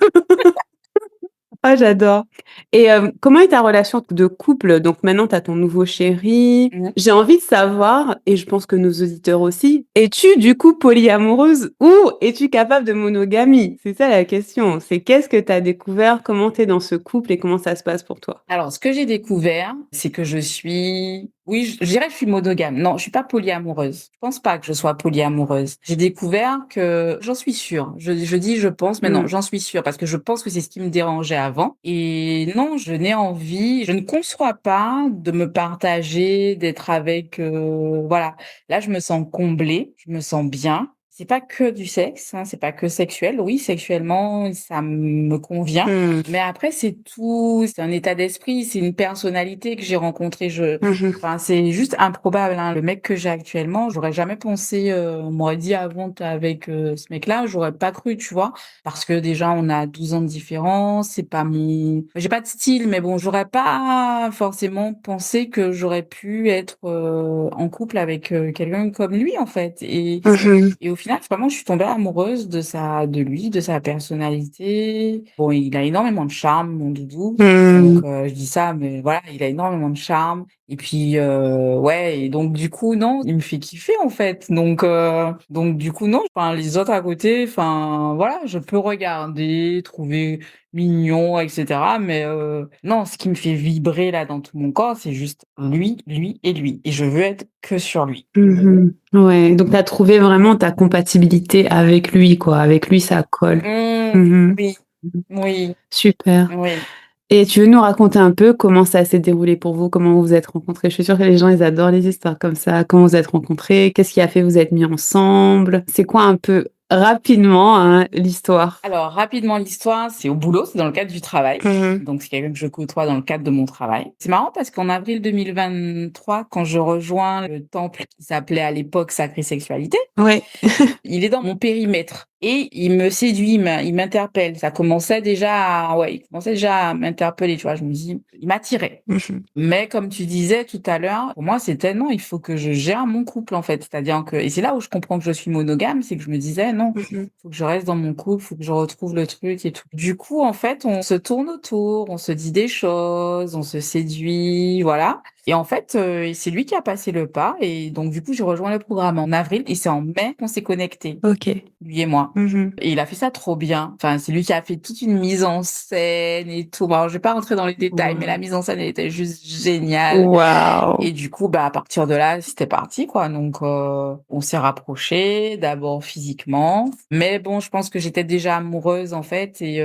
Ah j'adore et comment est ta relation de couple? Donc maintenant tu as ton nouveau chéri.
Mmh.
J'ai envie de savoir et je pense que nos auditeurs aussi, es-tu du coup polyamoureuse ou es-tu capable de monogamie? C'est ça la question. C'est qu'est-ce que tu as découvert? Comment tu es dans ce couple et comment ça se passe pour toi?
Alors, ce que j'ai découvert, c'est que je suis oui, je dirais que je suis monogame. Non, je suis pas polyamoureuse. Je pense pas que je sois polyamoureuse. J'ai découvert que j'en suis sûre. Je dis: «Je pense», mais non,
Mmh.
j'en suis sûre parce que je pense que c'est ce qui me dérangeait avant et non, je ne conçois pas de me partager, d'être avec, voilà. Là, je me sens comblée, je me sens bien. C'est pas que du sexe, hein, c'est pas que sexuel. Oui, sexuellement, ça me convient.
Mmh.
Mais après, c'est tout, c'est un état d'esprit, c'est une personnalité que j'ai rencontrée.
Mmh mh.
Enfin, c'est juste improbable, hein. Le mec que j'ai actuellement, j'aurais jamais pensé, on m'aurait dit: «Avant, tu avec, ce mec-là», j'aurais pas cru, tu vois? Parce que déjà, on a 12 ans de différence, c'est pas mon j'ai pas de style, mais bon, j'aurais pas forcément pensé que j'aurais pu être, en couple avec, quelqu'un comme lui, en fait
Mmh.
et au final, vraiment, je suis tombée amoureuse de lui, de sa personnalité. Bon, il a énormément de charme, mon doudou. Donc,
Mmh.
je dis ça, mais voilà, il a énormément de charme. Et puis, ouais, et donc du coup, non, il me fait kiffer en fait. Donc du coup, non. Enfin, les autres à côté, enfin, voilà, je peux regarder, trouver mignon, et cetera. Mais, non, ce qui me fait vibrer là dans tout mon corps, c'est juste lui, lui et lui. Et je veux être que sur lui.
Mmh. Ouais, donc tu as trouvé vraiment ta compatibilité avec lui, quoi. Avec lui, ça colle.
Mmh,
Mmh.
oui,
Mmh.
oui,
Super
oui.
et tu veux nous raconter un peu comment ça s'est déroulé pour vous? Comment vous vous êtes rencontrés? Je suis sûre que les gens, ils adorent les histoires comme ça. Comment vous êtes rencontrés? Qu'est-ce qui a fait vous êtes mis ensemble? C'est quoi un peu, rapidement, hein, l'histoire?
Alors rapidement l'histoire, c'est au boulot, c'est dans le cadre du travail.
Mmh.
Donc c'est quelqu'un que je côtoie dans le cadre de mon travail. C'est marrant parce qu'en avril 2023, quand je rejoins le temple qui s'appelait à l'époque Sacrée Sexualité,
Ouais.
il est dans mon périmètre et il me séduit, il m'interpelle. Ça commençait déjà à ouais, il commençait déjà à m'interpeller, tu vois? Je me dis il m'attirait.
Mmh.
Mais comme tu disais tout à l'heure, pour moi, c'était non, il faut que je gère mon couple, en fait. C'est-à-dire que et c'est là où je comprends que je suis monogame, c'est que je me disais: «Non,
Mmh.
faut que je reste dans mon couple, faut que je retrouve le truc et tout». Du coup, en fait, on se tourne autour, on se dit des choses, on se séduit, voilà et en fait, c'est lui qui a passé le pas et donc du coup, j'ai rejoint le programme en avril et c'est en mai qu'on s'est connectés,
OK.
lui et moi.
Mmh.
Et il a fait ça trop bien. Enfin, c'est lui qui a fait toute une mise en scène et tout. Bon, alors, je vais pas rentrer dans les détails, mais la
Wow.
mise en scène, elle était juste géniale.
Waouh!
Et du coup, bah, à partir de là, c'était parti, quoi. Donc, on s'est rapprochés, d'abord physiquement. Mais bon, je pense que j'étais déjà amoureuse, en fait. Et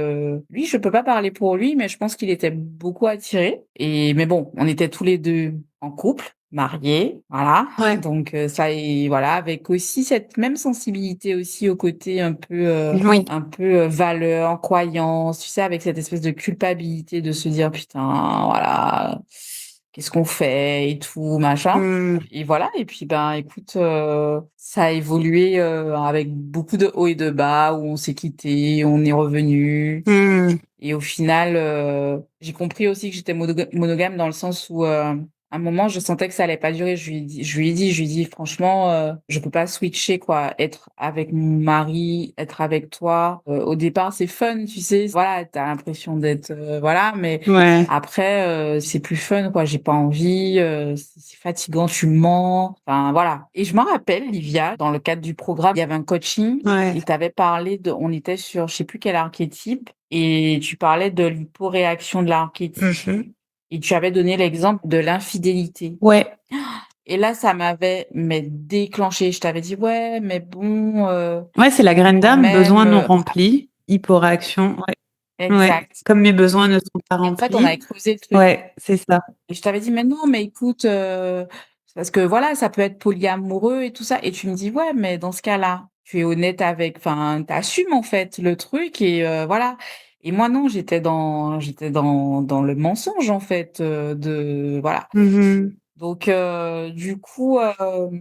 lui, je peux pas parler pour lui, mais je pense qu'il était beaucoup attiré. Et mais bon, on était tous les 2 en couple, mariés, voilà.
Ouais.
Donc, ça et voilà, avec aussi cette même sensibilité aussi au côté
Oui.
un peu, valeurs, croyances, tu sais, avec cette espèce de culpabilité de se dire: «Putain, voilà, qu'est-ce qu'on fait et tout, machin.
Mmh.
Et voilà, et puis, ben, écoute, ça a évolué, avec beaucoup de hauts et de bas, où on s'est quittés, on est revenus.
Mmh.
Et au final, j'ai compris aussi que j'étais monogame dans le sens où, à un moment, je sentais que ça allait pas durer. Je lui ai dit: «Franchement, je peux pas switcher, quoi. Être avec mon mari, être avec toi, au départ, c'est fun, tu sais? Voilà, tu as l'impression d'être, voilà, mais
Ouais.
après, c'est plus fun, quoi. J'ai pas envie, c'est fatigant, tu mens». Enfin, voilà. Et je me rappelle, Livia, dans le cadre du programme, il y avait un coaching
Ouais.
et tu avais parlé de on était sur je sais plus quel archétype et tu parlais de l'hyporéaction de l'archétype
Mmh.
et tu avais donné l'exemple de l'infidélité.
Ouais.
Et là, ça m'avait mais déclenché. Je t'avais dit: «Ouais, mais bon,
Ouais, c'est la graine
quand
d'âme, besoins
même,
non remplis, hyporéaction, ouais. Ouais.
exact».
Comme mes besoins ne sont pas
Et en fait, on avait
remplis.
creusé le truc
Ouais, c'est ça.
et je t'avais dit: «Mais non, mais écoute, c'est parce que voilà, ça peut être polyamoureux et tout ça» et tu me dis: «Ouais, mais dans ce cas-là, tu es honnête avec enfin, tu assumes en fait le truc et voilà». Et moi non, j'étais dans le mensonge en fait, de voilà.
Mmh.
Donc du coup,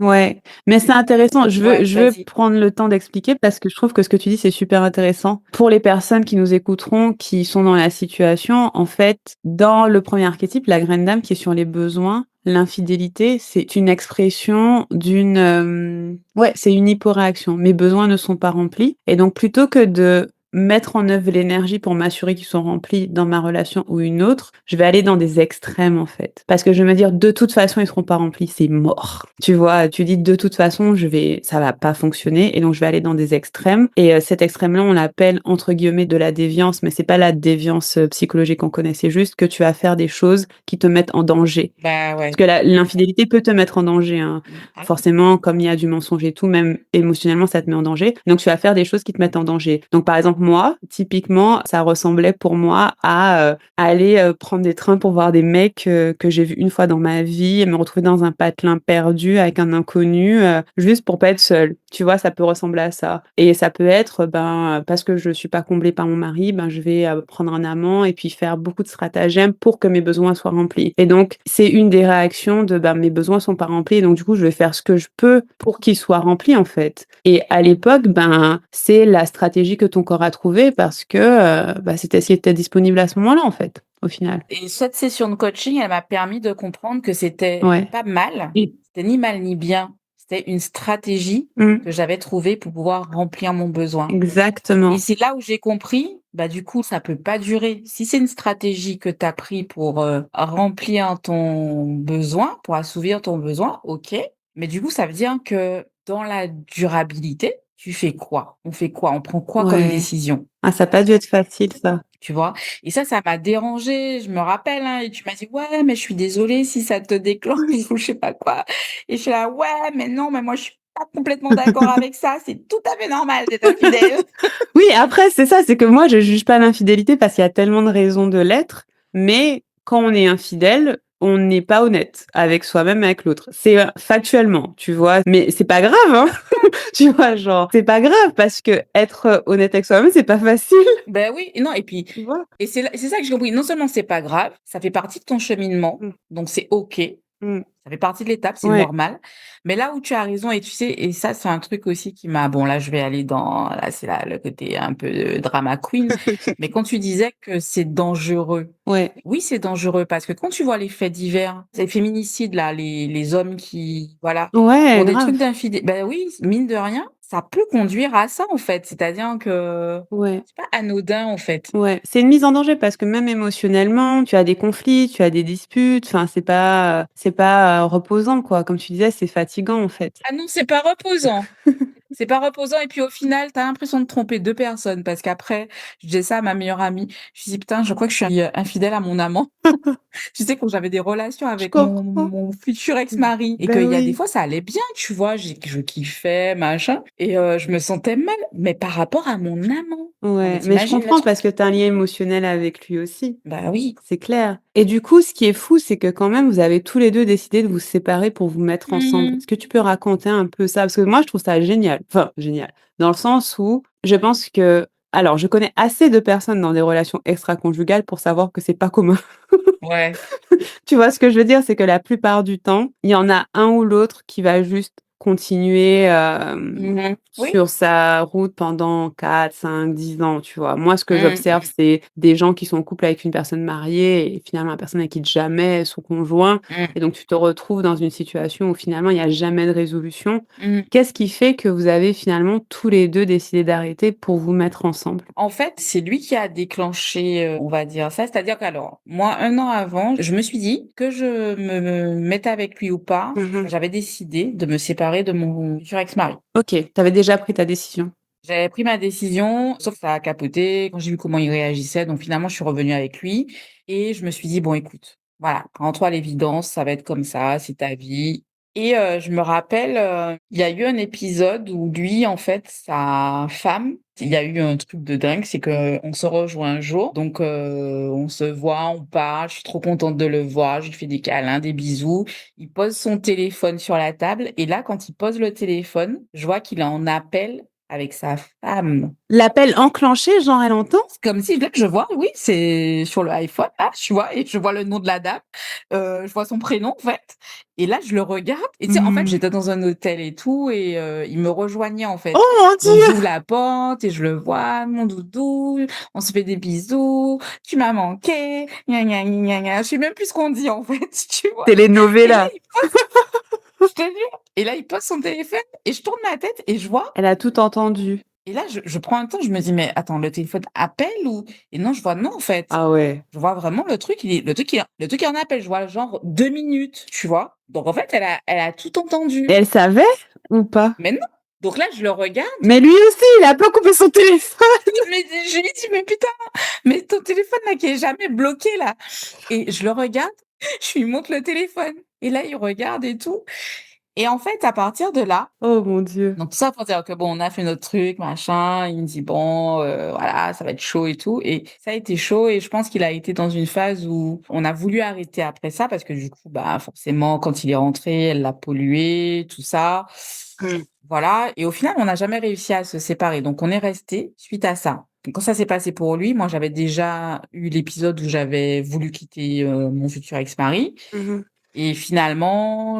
Ouais, mais c'est intéressant. Je veux
ouais,
je veux
vas-y.
prendre le temps d'expliquer parce que je trouve que ce que tu dis, c'est super intéressant. Pour les personnes qui nous écouteront, qui sont dans la situation, en fait, dans le premier archétype, la graine d'âme qui est sur les besoins, l'infidélité, c'est une expression d'une, ouais, c'est une hyporéaction. Mes besoins ne sont pas remplis et donc plutôt que de mettre en œuvre l'énergie pour m'assurer qu'ils sont remplis dans ma relation ou une autre, je vais aller dans des extrêmes, en fait. Parce que je vais me dire: «De toute façon, ils seront pas remplis, c'est mort». Tu vois? Tu dis: «De toute façon, ça va pas fonctionner» et donc je vais aller dans des extrêmes et cet extrême-là, on l'appelle entre guillemets «de la déviance», mais c'est pas la déviance, psychologique qu'on connaît, c'est juste que tu vas faire des choses qui te mettent en danger.
Bah
Parce
ouais.
que l'infidélité peut te mettre en danger, hein.
Mmh. Ah oui.
Forcément, comme il y a du mensonge et tout, même émotionnellement, ça te met en danger. Donc, tu vas faire des choses qui te mettent en danger. Donc, par exemple, moi, typiquement, ça ressemblait pour moi à aller prendre des trains pour voir des mecs que j'ai vus une fois dans ma vie et me retrouver dans un patelin perdu avec un inconnu, juste pour pas être seule. Tu vois, ça peut ressembler à ça. Et ça peut être, ben, parce que je suis pas comblée par mon mari, ben, je vais prendre un amant et puis faire beaucoup de stratagèmes pour que mes besoins soient remplis. Et donc, c'est une des réactions de, ben, mes besoins sont pas remplis, et donc du coup, je vais faire ce que je peux pour qu'ils soient remplis, en fait. Et à l'époque, ben, c'est la stratégie que ton corps a trouvée parce que, bah, c'était ce qui était disponible à ce moment-là, en fait, au final.
Et cette session de coaching, elle m'a permis de comprendre que c'était
Ouais.
pas mal,
Et
c'était ni mal ni bien, c'était une stratégie
mmh,
que j'avais trouvée pour pouvoir remplir mon besoin. Et
exactement.
c'est là où j'ai compris, bah, du coup, ça peut pas durer. Si c'est une stratégie que tu as pris pour, remplir ton besoin, pour assouvir ton besoin, OK. Mais du coup, ça veut dire que dans la durabilité, tu fais quoi? On fait quoi? On prend quoi comme
Ouais.
décision?
Ah, ça a pas dû être facile, ça.
Tu vois? Et ça m'a dérangée, je me rappelle, hein, et tu m'as dit: «Ouais, mais je suis désolée si ça te déclenche» ou je sais pas quoi. Et je suis là: «Ouais, mais non, mais moi je suis pas complètement d'accord avec ça, c'est tout à fait normal d'être infidèle».
Oui, après, c'est ça, c'est que moi, je juge pas l'infidélité parce qu'il y a tellement de raisons de l'être, mais quand on est infidèle, on n'est pas honnête avec soi-même et avec l'autre. C'est factuellement, tu vois? Mais c'est pas grave, hein, tu vois? Genre, c'est pas grave parce que être honnête avec soi-même, c'est pas facile,
Ben oui, et non, et puis
tu vois?
et c'est ça que j'ai compris. Non seulement c'est pas grave, ça fait partie de ton cheminement,
Mmh,
donc c'est OK.
mmh.
Ça fait partie de l'étape, c'est
Ouais.
normal. Mais là où tu as raison et tu sais et ça, c'est un truc aussi qui m'a bon là, je vais aller dans là, c'est là le côté un peu, drama queen, mais quand tu disais que c'est dangereux,
Ouais.
oui, c'est dangereux parce que quand tu vois les faits divers, les féminicides là, les hommes qui voilà,
Ouais,
pour des
grave.
trucs d'infidé ben oui, mine de rien, ça peut conduire à ça, en fait. C'est-à-dire que
Ouais.
c'est pas anodin, en fait.
Ouais, c'est une mise en danger parce que même émotionnellement, tu as des conflits, tu as des disputes, enfin c'est pas, reposant quoi. Comme tu disais, c'est fatigant en fait.
Ah non, c'est pas reposant. C'est pas reposant et puis au final, tu as l'impression de tromper 2 personnes parce qu'après, je disais ça à ma meilleure amie. Je lui dis: «Putain, je crois que je suis, infidèle à mon amant». Tu sais, quand j'avais des relations
Je
avec mon
comprends.
mon futur ex-mari et qu'il
Ben
y a des
oui.
fois, ça allait bien, tu vois? Je kiffais, machin et je me sentais mal, mais par rapport à mon amant. Non, mais
Ouais,
tu
mais je
le
comprends
truc?
parce que tu as un lien émotionnel avec lui aussi,
Bah oui.
c'est clair. Et du coup, ce qui est fou, c'est que quand même vous avez tous les 2 décidé de vous séparer pour vous mettre ensemble.
Mmh.
Est-ce que tu peux raconter un peu ça? Parce que moi je trouve ça génial, enfin génial, dans le sens où je pense que alors je connais assez de personnes dans des relations extraconjugales pour savoir que c'est pas commun.
Ouais.
Tu vois ce que je veux dire? C'est que la plupart du temps, il y en a un ou l'autre qui va juste continuer,
Mmh. Oui.
sur sa route pendant 4, 5, 10 ans, tu vois? Moi, ce que j'observe,
Mmh.
c'est des gens qui sont en couple avec une personne mariée et finalement la personne ne quitte jamais son conjoint
Mmh.
et donc tu te retrouves dans une situation où finalement il y a jamais de résolution.
Mmh.
Qu'est-ce qui fait que vous avez finalement tous les 2 décidé d'arrêter pour vous mettre ensemble?
En fait, c'est lui qui a déclenché, on va dire ça. C'est-à-dire qu'alors, moi, 1 an avant, je me suis dit que je me mettais avec lui ou pas,
Mmh.
j'avais décidé de me séparer de mon futur ex-mari.
OK, tu avais déjà pris ta décision.
J'avais pris ma décision, sauf que ça a capoté quand j'ai vu comment il réagissait, donc finalement, je suis revenue avec lui et je me suis dit: «Bon écoute, voilà, rends-toi à l'évidence, ça va être comme ça, c'est ta vie». Et je me rappelle, il y a eu un épisode où lui, en fait, sa femme, il y a eu un truc de dingue, c'est qu'on se rejoint un jour, donc on se voit, on parle, je suis trop contente de le voir, je lui fais des câlins, des bisous. Il pose son téléphone sur la table et là, quand il pose le téléphone, je vois qu'il est en appel avec sa femme.
L'appel enclenché, genre elle entend?
C'est comme si là, je vois, oui, c'est sur le iPhone, là, tu vois? Et je vois le nom de la dame, je vois son prénom, en fait, et là, je le regarde et tu sais, en fait,
Mmh.
j'étais dans un hôtel et tout et il me rejoignait, en fait.
Oh mon
Donc
Dieu!
j'ouvre la porte et je le vois: «Mon doudou, on se fait des bisous, tu m'as manqué, gna gna gna gna». Je sais même plus ce qu'on dit, en fait, tu vois? Et là,
Telenovela.
il pose je te jure, et là, il pose son téléphone et je tourne ma tête et je vois.
Elle a tout entendu.
Et là, je prends un temps, je me dis: «Mais attends, le téléphone appelle ou?» Et non, je vois non, en fait.
Ah ouais.
Je vois vraiment le truc il est en appel, je vois genre 2 minutes, tu vois? Donc en fait, elle a tout
Et
entendu.
elle savait ou pas?
Mais non! Donc là, je le regarde,
Mais lui aussi, il a pas coupé son téléphone.
je lui dis: «Mais putain, mais ton téléphone là qui est jamais bloqué là». Et je le regarde, je lui montre le téléphone et là, il regarde et tout, et en fait, à partir de là.
Oh mon Dieu.
Donc tout ça pour dire que bon, on a fait notre truc, machin. Il me dit: «Bon, voilà, ça va être chaud et tout», et ça a été chaud et je pense qu'il a été dans une phase où on a voulu arrêter après ça parce que du coup, bah, forcément quand il est rentré, elle l'a pollué, tout ça.
Mmh.
Voilà, et au final, on n'a jamais réussi à se séparer, donc on est restés suite à ça. Donc quand ça s'est passé pour lui, moi j'avais déjà eu l'épisode où j'avais voulu quitter, mon futur ex-mari.
Mmh mh.
Et finalement,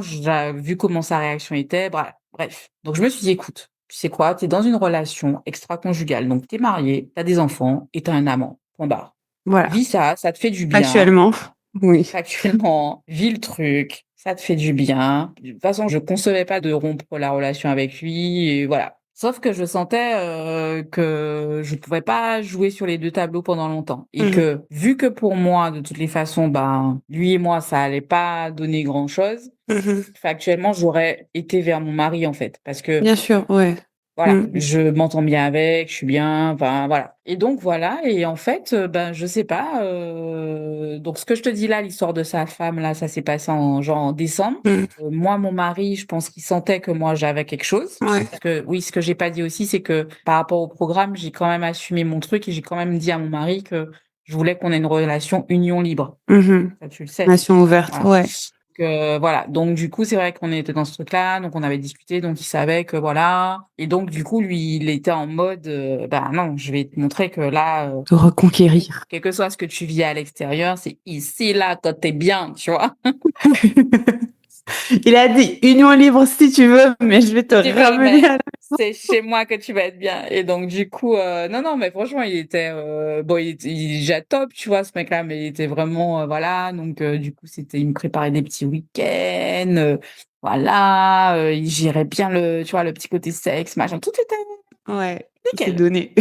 vu comment sa réaction était, bref. Donc je me suis dit: «Écoute, tu sais quoi? Tu es dans une relation extra-conjugale, donc tu es mariée, tu as des enfants et tu as un amant, point barre.
Voilà,
Vis ça, ça te fait du bien,
factuellement, oui.
factuellement, vis le truc, ça te fait du bien». De toute façon, je concevais pas de rompre la relation avec lui et voilà. Sauf que je sentais, que je pouvais pas jouer sur les 2 tableaux pendant longtemps et
Mmh mh.
que, vu que pour moi, de toutes les façons, ben, lui et moi, ça allait pas donner grand-chose,
Mmh mh.
factuellement, j'aurais été vers mon mari, en fait, parce que
Bien sûr, ouais.
voilà,
Mmh.
je m'entends bien avec, je suis bien, enfin voilà. Et donc voilà, et en fait, ben, je sais pas, donc ce que je te dis là, l'histoire de sa femme là, ça s'est passé en genre en décembre.
Mmh.
Moi, mon mari, je pense qu'il sentait que moi j'avais quelque chose.
Ouais.
Parce que oui, ce que j'ai pas dit aussi, c'est que par rapport au programme, j'ai quand même assumé mon truc et j'ai quand même dit à mon mari que je voulais qu'on ait une relation union libre.
Mmh mh.
Ça, tu le sais?
Relation ouverte,
Voilà.
ouais.
Voilà, donc du coup, c'est vrai qu'on était dans ce truc-là, donc on avait discuté, donc il savait que voilà, et donc du coup, lui, il était en mode, «Bah non, je vais te montrer que là,
Te reconquérir.
quel que soit ce que tu vis à l'extérieur, c'est ici, là, quand tu es bien», tu vois?
Il a dit: «Union libre si tu veux, mais je vais te
Tu veux,
ramener
mais
à la».
c'est chez moi que tu vas être bien, et donc du coup, non, non, mais franchement, il était, bon, il est déjà top, tu vois, ce mec-là, mais il était vraiment, voilà, donc du coup, il me préparait des petits week-ends, voilà, il gérait bien tu vois, le petit côté sexe, machin, tout était
Ouais, tout s'est
nickel.
donné.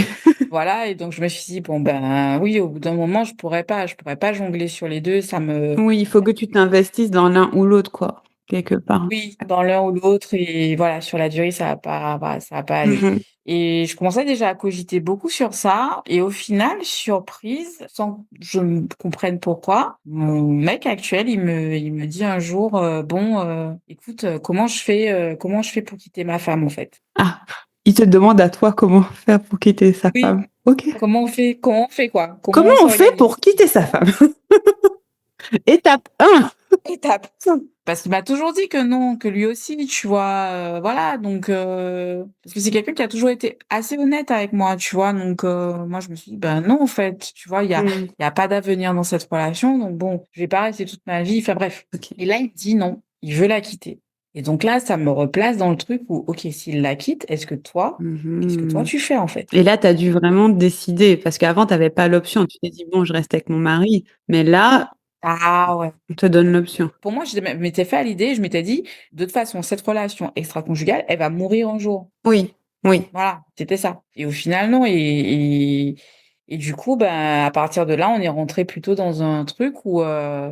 Voilà, et donc je me suis dit: «Bon, ben, oui, au bout d'un moment, je pourrais pas jongler sur les 2, ça me».
Oui, il faut que tu t'investisses dans l'un ou l'autre, quoi, quelque part.
Oui, dans l'un ou l'autre, et voilà, sur la durée, ça va pas
Mmh
aller,
mh.
et je commençais déjà à cogiter beaucoup sur ça, et au final, surprise, sans que je ne comprenne pourquoi, mon mec actuel, il me dit un jour, «Bon, écoute, comment je fais pour quitter ma femme, en fait?»
Ah, il te demande à toi comment faire pour quitter sa
Oui,
femme. OK.
comment on fait quoi? Comment
Comment
on
on fait pour
s'organise?
quitter sa femme? Étape 1.
Étape. Parce qu'il m'a toujours dit que non, que lui aussi, tu vois, voilà, donc parce que c'est quelqu'un qui a toujours été assez honnête avec moi, tu vois? Donc moi, je me suis dit: «Ben non, en fait, tu vois,
Mmh.
il y a pas d'avenir dans cette relation, donc bon, je vais pas rester toute ma vie», enfin bref.
OK.
Et là, il me dit: «Non, il veut la quitter». Et donc là, ça me replace dans le truc où OK, s'il la quitte, qu'est-ce que toi
Mmh.
tu fais, en fait?
Et là, tu as dû vraiment décider parce qu'avant tu avais pas l'option. Tu t'es dit: «Bon, je reste avec mon mari», mais là,
Ah ouais.
on te donne l'option.
Pour moi, m'étais fait à l'idée, je m'étais dit: «De toute façon, cette relation extra-conjugale, elle va mourir un jour».
Oui, oui.
Voilà, c'était ça. Et au final, non. Et du coup, ben, à partir de là, on est rentrés plutôt dans un truc où,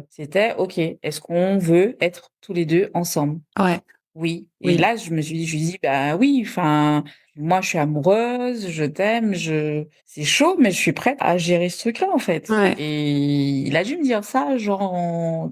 c'était: «OK, est-ce qu'on veut être tous les 2 ensemble?»
Ouais,
«Oui». Et
oui,
là, je lui dis: «Bah, oui, enfin, moi, je suis amoureuse, je t'aime, c'est chaud, mais je suis prête à gérer ce truc-là, en fait».
ouais.
Et il a dû me dire ça, genre,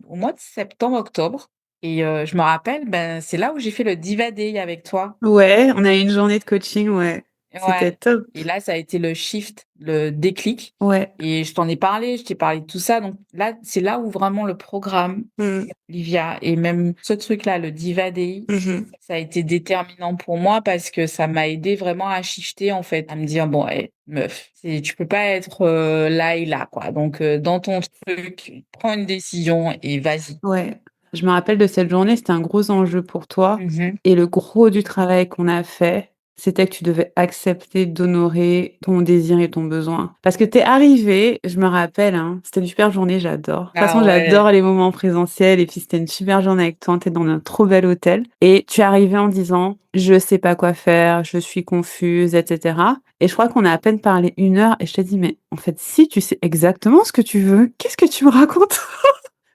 au mois de septembre-octobre. Et je me rappelle, ben, c'est là où j'ai fait le Diva Day avec toi.
Ouais, on a eu une journée de coaching, ouais. C'était
Ouais.
top.
Et là, ça a été le shift, le déclic.
Ouais.
Et je t'en ai parlé, je t'ai parlé de tout ça. Donc là, c'est là où vraiment le programme,
Mmh.
Livia, et même ce truc-là, le Diva Day,
Mmh mh.
ça a été déterminant pour moi parce que ça m'a aidé vraiment à shifter, en fait, à me dire: «Bon, hé, meuf, tu peux pas être, là et là, quoi. Donc dans ton truc, prends une décision et vas-y».
Ouais. Je me rappelle de cette journée, c'était un gros enjeu pour toi
Mmh.
et le gros du travail qu'on a fait, c'était que tu devais accepter d'honorer ton désir et ton besoin. Parce que tu es arrivée, je me rappelle, hein, c'était une super journée, j'adore. De toute
Ah
façon,
ouais.
j'adore les moments présentiels et puis c'était une super journée avec toi, tu es dans un trop bel hôtel et tu es arrivée en disant: «Je sais pas quoi faire, je suis confuse» et cetera et je crois qu'on a à peine parlé 1 heure et je t'ai dit: «Mais en fait, si tu sais exactement ce que tu veux, qu'est-ce que tu me racontes?»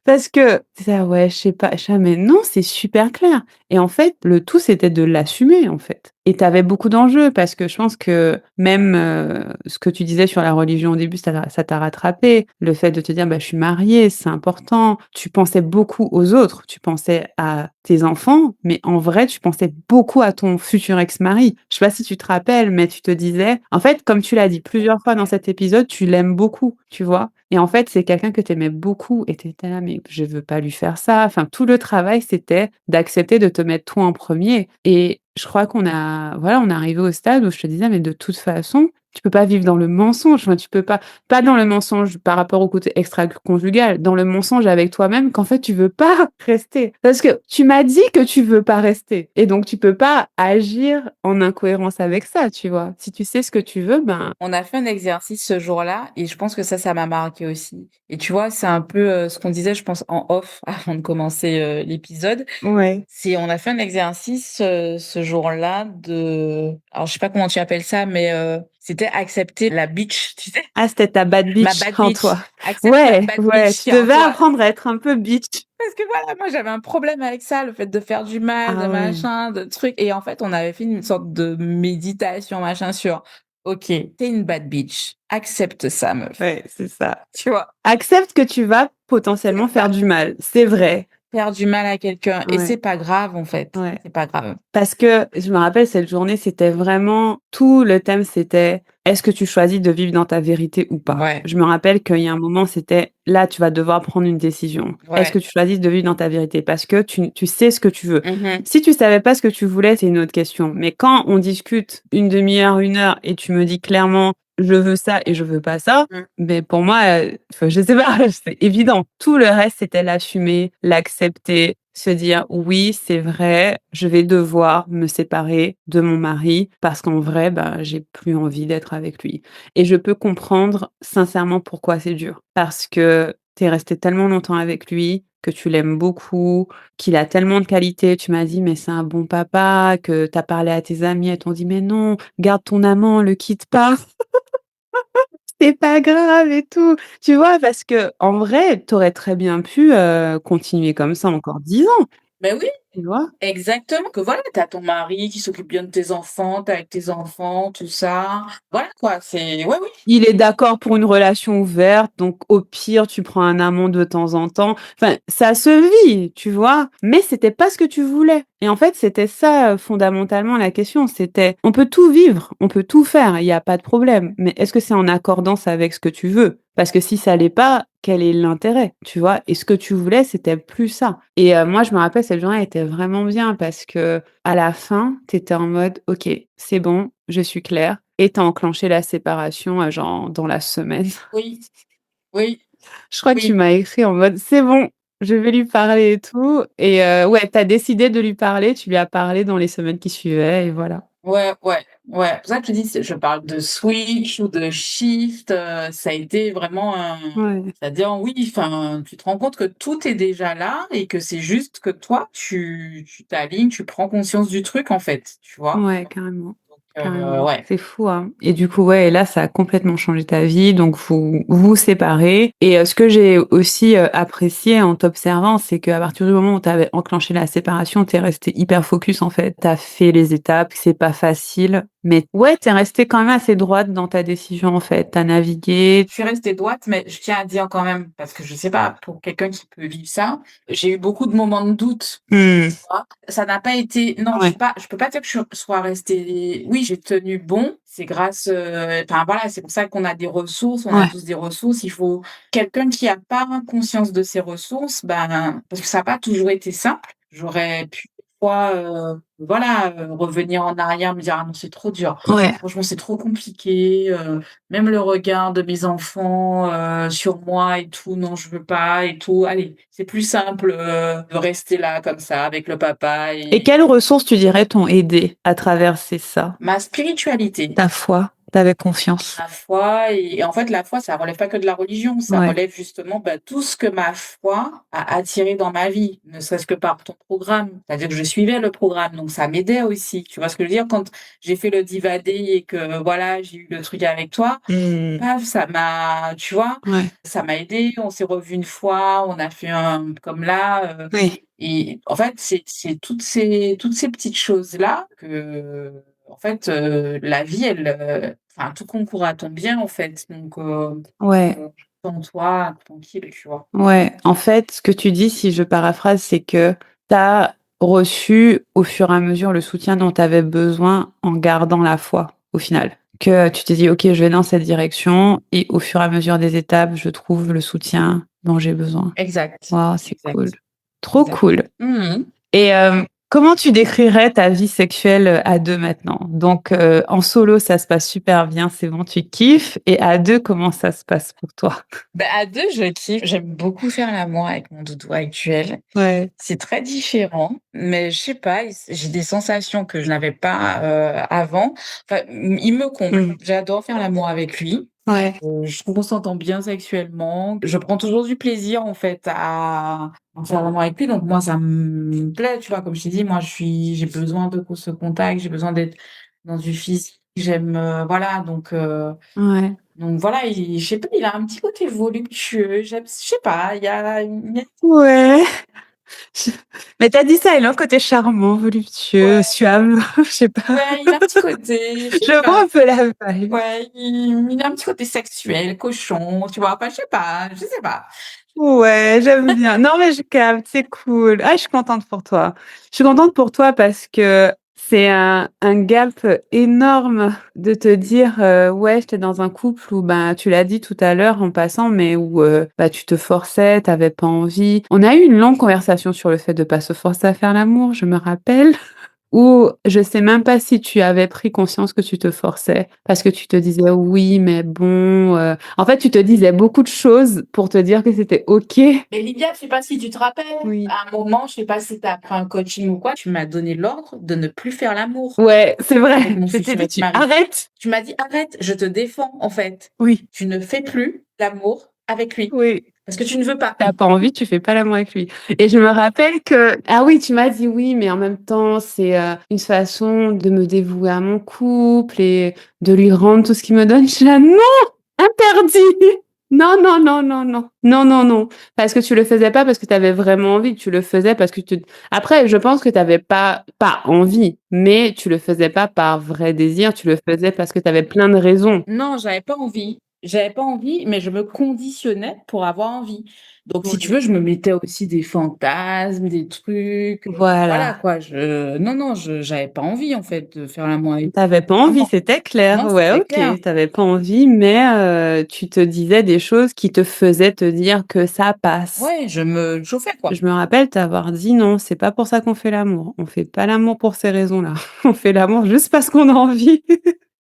Parce que c'est ça, ouais, je sais pas, mais non, c'est super clair et en fait, le tout, c'était de l'assumer, en fait et tu avais beaucoup d'enjeux parce que je pense que même, ce que tu disais sur la religion au début, ça t'a rattrapé. Le fait de te dire: «Bah, je suis mariée, c'est important». Tu pensais beaucoup aux autres, tu pensais à tes enfants, mais en vrai, tu pensais beaucoup à ton futur ex-mari. Je sais pas si tu te rappelles, mais tu te disais en fait, comme tu l'as dit plusieurs fois dans cet épisode, tu l'aimes beaucoup, tu vois? Et en fait, c'est quelqu'un que tu aimais beaucoup et tu étais là: «Mais je veux pas lui faire ça». Enfin, tout le travail, c'était d'accepter de te mettre toi en premier. Et je crois on est arrivé au stade où je te disais: «Mais de toute façon, tu peux pas vivre dans le mensonge. Enfin, tu peux pas dans le mensonge par rapport au côté extra-conjugal, dans le mensonge avec toi-même qu'en fait, tu veux pas rester. Parce que tu m'as dit que tu veux pas rester et donc tu peux pas agir en incohérence avec ça, tu vois? Si tu sais ce que tu veux, ben»
On a fait un exercice ce jour-là et je pense que ça m'a marqué aussi. Et tu vois, c'est un peu, ce qu'on disait, je pense, en off avant de commencer, l'épisode.
ouais.
On a fait un exercice, ce jour-là alors je sais pas comment tu appelles ça, mais c'était accepter la bitch, tu sais?
Ah, c'était ta bad
Ma
bitch
bad
en
bitch.
toi.
Accepte la
Ouais,
bad
ouais,
bitch
tu
qui est en
devais
toi.
apprendre à être un peu bitch.
Parce que voilà, moi j'avais un problème avec ça, le fait de faire du mal, de
Ah ouais,
machin, de trucs. Et en fait, on avait fait une sorte de méditation, machin, sur: «OK, tu une bad bitch, accepte ça, meuf».
ouais, c'est ça.
Tu vois?
Accepte que tu vas potentiellement
C'est
faire
ça.
du mal, c'est vrai.
Faire du mal à quelqu'un, et c'est
Ouais,
pas grave, en fait,
ouais.
c'est pas grave.
Parce que je me rappelle cette journée, c'était vraiment tout le thème, c'était: «Est-ce que tu choisis de vivre dans ta vérité ou pas?»
Ouais,
Je me rappelle qu'il y a un moment, c'était: «Là, tu vas devoir prendre une décision. Est-ce que
ouais.
tu choisis de vivre dans ta vérité?» Parce que tu sais ce que tu veux.
Mmh.
Si tu savais pas ce que tu voulais, c'est une autre question. Mais quand on discute une demi-heure, 1 heure et tu me dis clairement: «Je veux ça et je veux pas ça»,
Mmh.
mais pour moi, enfin, je sais pas, c'est évident. Tout le reste, c'était l'assumer, l'accepter, se dire: «Oui, c'est vrai, je vais devoir me séparer de mon mari parce qu'en vrai, bah, j'ai plus envie d'être avec lui» et je peux comprendre sincèrement pourquoi c'est dur. Parce que tu es resté tellement longtemps avec lui, que tu l'aimes beaucoup, qu'il a tellement de qualités. Tu m'as dit: «Mais c'est un bon papa», que tu as parlé à tes amis, elles t'ont dit: «Mais non, garde ton amant, le quitte pas». C'est pas grave et tout, tu vois? Parce qu'en vrai, tu aurais très bien pu, continuer comme ça encore 10 ans.
Bah oui,
tu vois?
Exactement, que voilà, tu as ton mari qui s'occupe bien de tes enfants, tu es avec tes enfants, tout ça. Voilà quoi, c'est ouais, oui.
Il est d'accord pour une relation ouverte, donc au pire, tu prends un amant de temps en temps. Enfin, ça se vit, tu vois? Mais c'était pas ce que tu voulais et en fait, c'était ça, fondamentalement la question. C'était: on peut tout vivre, on peut tout faire, il y a pas de problème, mais est-ce que c'est en accordance avec ce que tu veux? Parce que si ça l'est pas, quel est l'intérêt, tu vois? Et ce que tu voulais, c'était plus ça et moi, je me rappelle, cette journée était vraiment bien parce qu'à la fin, tu étais en mode: «OK, c'est bon, je suis claire» et tu as enclenché la séparation, genre dans la semaine.
Oui, oui,
Je crois que tu
oui.
m'as écrit en mode: «C'est bon, je vais lui parler et tout» et ouais, tu as décidé de lui parler, tu lui as parlé dans les semaines qui suivaient et voilà.
Ouais, ouais, ouais. C'est pour ça que je te dis, je parle de switch ou de shift, ça a été vraiment un
Ouais,
c'est-à-dire oui, enfin, tu te rends compte que tout est déjà là et que c'est juste que toi, tu t'alignes, tu prends conscience du truc, en fait, tu vois?
ouais, carrément, carrément.
Ouais.
C'est fou, hein et du coup, ouais et là, ça a complètement changé ta vie, donc vous vous séparez et ce que j'ai aussi, apprécié en t'observant, c'est qu'à partir du moment où tu avais enclenché la séparation, tu es restée hyper focus, en fait. Tu as fait les étapes, c'est pas facile, mais ouais, tu es restée quand même assez droite dans ta décision, en fait. Tu as navigué.
Je suis restée droite, mais je tiens à dire quand même, parce que je sais pas, pour quelqu'un qui peut vivre ça, j'ai eu beaucoup de moments de doute,
Mmh.
vois? Ça n'a pas été non,
Ouais,
je peux pas dire que je sois restée oui, j'ai tenu bon, c'est grâce, enfin voilà, c'est pour ça qu'on a des ressources, on a
ouais,
tous des ressources. Il faut quelqu'un qui a pas conscience de ses ressources, ben, parce que ça a pas toujours été simple. J'aurais pu des fois, voilà, revenir en arrière, me dire: «Ah non, c'est trop dur.
ouais.
Franchement, c'est trop compliqué, même le regard de mes enfants, sur moi et tout, non, je veux pas et tout. Allez, c'est plus simple, de rester là comme ça avec le papa
Et
et
quelles ressources tu dirais t'ont aidé à traverser ça?
ma spiritualité,
Ta foi, tu avais confiance.
ma foi et en fait, la foi, ça relève pas que de la religion, ça
Ouais.
relève justement, bah, tout ce que ma foi a attiré dans ma vie, ne serait-ce que par ton programme. C'est-à-dire que je suivais le programme, donc ça m'aidait aussi. Tu vois ce que je veux dire? Quand j'ai fait le Diva Day et que voilà, j'ai eu le truc avec toi,
Mmh.
paf, ça m'a tu vois?
Ouais.
Ça m'a aidée, on s'est revus une fois, on a fait un comme là,
Oui.
et en fait, c'est toutes ces petites choses-là que, en fait, la vie elle, enfin tout concourt à ton bien en fait, donc
Ouais.
tends-toi tranquille, tu vois?
Ouais. En fait, ce que tu dis, si je paraphrase, c'est que tu as reçu au fur et à mesure le soutien dont tu avais besoin en gardant la foi, au final. Que tu t'es dit: «OK, je vais dans cette direction» et au fur et à mesure des étapes, je trouve le soutien dont j'ai besoin.
Exact,
Waouh, c'est cool.
exact,
Trop
exact.
cool.
Mmh.
Et comment tu décrirais ta vie sexuelle, à 2 maintenant? Donc en solo, ça se passe super bien, c'est bon, tu kiffes et à 2, comment ça se passe pour toi?
Bah, à 2 je kiffe. J'aime beaucoup faire l'amour avec mon doudou actuel.
Ouais.
C'est très différent, mais je sais pas, j'ai des sensations que je n'avais pas, avant. Enfin, il me comble.
Mmh.
J'adore faire l'amour avec lui.
Ouais.
Je trouve qu'on s'entend bien sexuellement. Je prends toujours du plaisir, en fait, à faire l'amour avec lui, donc moi, ça me plaît, tu vois? Comme je t'ai dit, moi, j'ai besoin de ce contact, j'ai besoin d'être dans du physique. J'aime, voilà,
Ouais.
donc voilà, je sais pas, il a un petit côté voluptueux. Je sais pas, il y a
Ouais. Je mais tu as dit ça, il a un côté charmant, voluptueux,
ouais,
suave, je sais pas.
ouais, il a un petit côté, je sais
Je vois
pas,
un peu la vibe.
ouais, il a un petit côté sexuel, cochon, tu vois? Enfin, je sais pas.
Ouais, j'aime bien. Non, mais je capte, c'est cool. Ah, je suis contente pour toi. Je suis contente pour toi parce que c'est un gap énorme de te dire, ouais, j'étais dans un couple où, ben, tu l'as dit tout à l'heure en passant, mais où, bah, tu te forçais, tu avais pas envie. On a eu une longue conversation sur le fait de pas se forcer à faire l'amour, je me rappelle. Ou je sais même pas si tu avais pris conscience que tu te forçais parce que tu te disais: «Oui, mais bon», en fait, tu te disais beaucoup de choses pour te dire que c'était OK.
Mais Lydia, je sais pas si tu te rappelles,
Oui.
à un moment, je sais pas si tu as pris un coaching ou quoi, tu m'as donné l'ordre de ne plus faire l'amour
Ouais, c'est
avec
vrai.
mon
Je t'ai
futur
dit: «Tu
ex-mari.
arrêtes».
Tu m'as dit: «Arrête, je te défends, en fait.
Oui,
Tu ne fais plus l'amour avec lui
oui.
parce que tu ne veux pas».
Tu as pas envie, tu fais pas l'amour avec lui et je me rappelle que ah oui, tu m'as dit: «Oui, mais en même temps, c'est, une façon de me dévouer à mon couple et de lui rendre tout ce qu'il me donne». Je suis là: «Non! Interdit!» Non, non, non, non, non. Non, non, non. Parce que tu le faisais pas parce que tu avais vraiment envie. Tu le faisais parce que tu... Après, je pense que tu avais pas envie, mais tu le faisais pas par vrai désir. Tu le faisais parce que tu avais plein de raisons.
Non, j'avais pas envie. J'avais pas envie, mais je me conditionnais pour avoir envie. Donc, si tu
Ouais.
veux, je me mettais aussi des fantasmes, des trucs. Voilà,
Voilà.
quoi. Non, non, j'avais pas envie, en fait, de faire l'amour avec
T'avais pas envie,
maman.
c'était clair.
Non,
Ouais,
c'était
ok.
clair.
T'avais pas envie, mais tu te disais des choses qui te faisaient te dire que ça passe.
Ouais, je me chauffais, quoi.
Je me rappelle t'avoir dit non, c'est pas pour ça qu'on fait l'amour. On fait pas l'amour pour ces raisons-là. On fait l'amour juste parce qu'on a envie.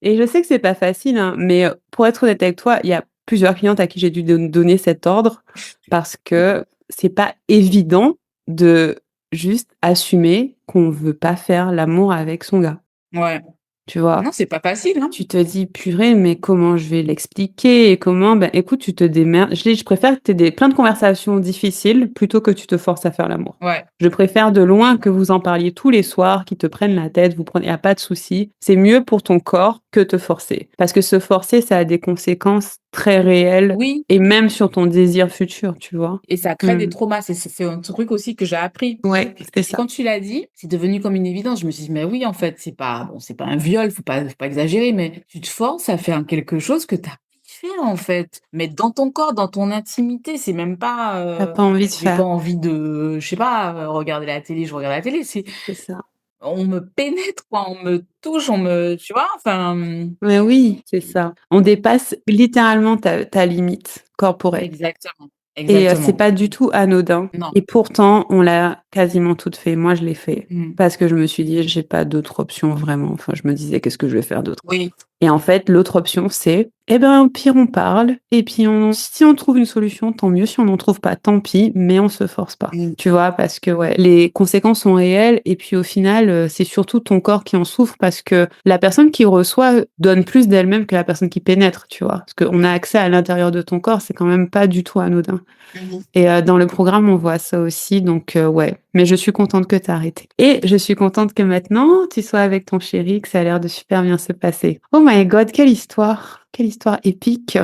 Et je sais que c'est pas facile, hein, mais pour être honnête avec toi, il y a plusieurs clientes à qui j'ai dû donner cet ordre parce que c'est pas évident de juste assumer qu'on veut pas faire l'amour avec son gars.
Ouais.
Tu vois?
Non, c'est pas facile, hein.
Tu te dis: «Purée, mais comment je vais l'expliquer et comment?» Ben, écoute, tu te démerdes. Je préfère que tu aies des plein de conversations difficiles plutôt que tu te forces à faire l'amour.
Ouais.
Je préfère de loin que vous en parliez tous les soirs, qu'ils te prennent la tête, vous prenez y a pas de souci. C'est mieux pour ton corps que te forcer. Parce que se forcer, ça a des conséquences très réelles
Oui,
et même sur ton désir futur, tu vois?
et ça crée des
Mmh.
traumas. C'est un truc aussi que j'ai appris.
Ouais, c'est
Et
ça.
quand tu l'as dit, c'est devenu comme une évidence. Je me suis dit: «Mais oui, en fait, c'est pas bon, c'est pas un viol, faut pas exagérer, mais tu te forces à faire quelque chose que tu as envie de faire, en fait, mais dans ton corps, dans ton intimité. C'est même pas,
Tu as pas envie de
j'ai pas
faire.
envie de, je sais pas, regarder la télé, je regarde la télé». C'est
C'est ça.
on me pénètre, quoi, on me touche, on me, tu vois? Enfin,
Mais oui, c'est ça. On dépasse littéralement ta limite corporelle.
exactement,
Et c'est
exactement.
pas du tout anodin
Non.
et pourtant on l'a quasiment toutes fait. Moi, je l'ai fait
Mmh.
parce que je me suis dit: «J'ai pas d'autre option vraiment». Enfin, je me disais: «Qu'est-ce que je vais faire d'autre?»
Oui.
Et en fait, l'autre option, c'est, eh ben, au pire, on parle et puis si on trouve une solution, tant mieux. Si on n'en trouve pas, tant pis, mais on se force pas.
Mmh.
Tu vois? Parce que ouais, les conséquences sont réelles et puis au final, c'est surtout ton corps qui en souffre parce que la personne qui reçoit donne plus d'elle-même que la personne qui pénètre, tu vois? Parce qu'on a accès à l'intérieur de ton corps, c'est quand même pas du tout anodin.
Mmh.
Et dans le programme, on voit ça aussi, donc ouais. Mais je suis contente que tu as arrêté. Et je suis contente que maintenant, tu sois avec ton chéri, que ça a l'air de super bien se passer. Oh my God, quelle histoire! Quelle histoire épique!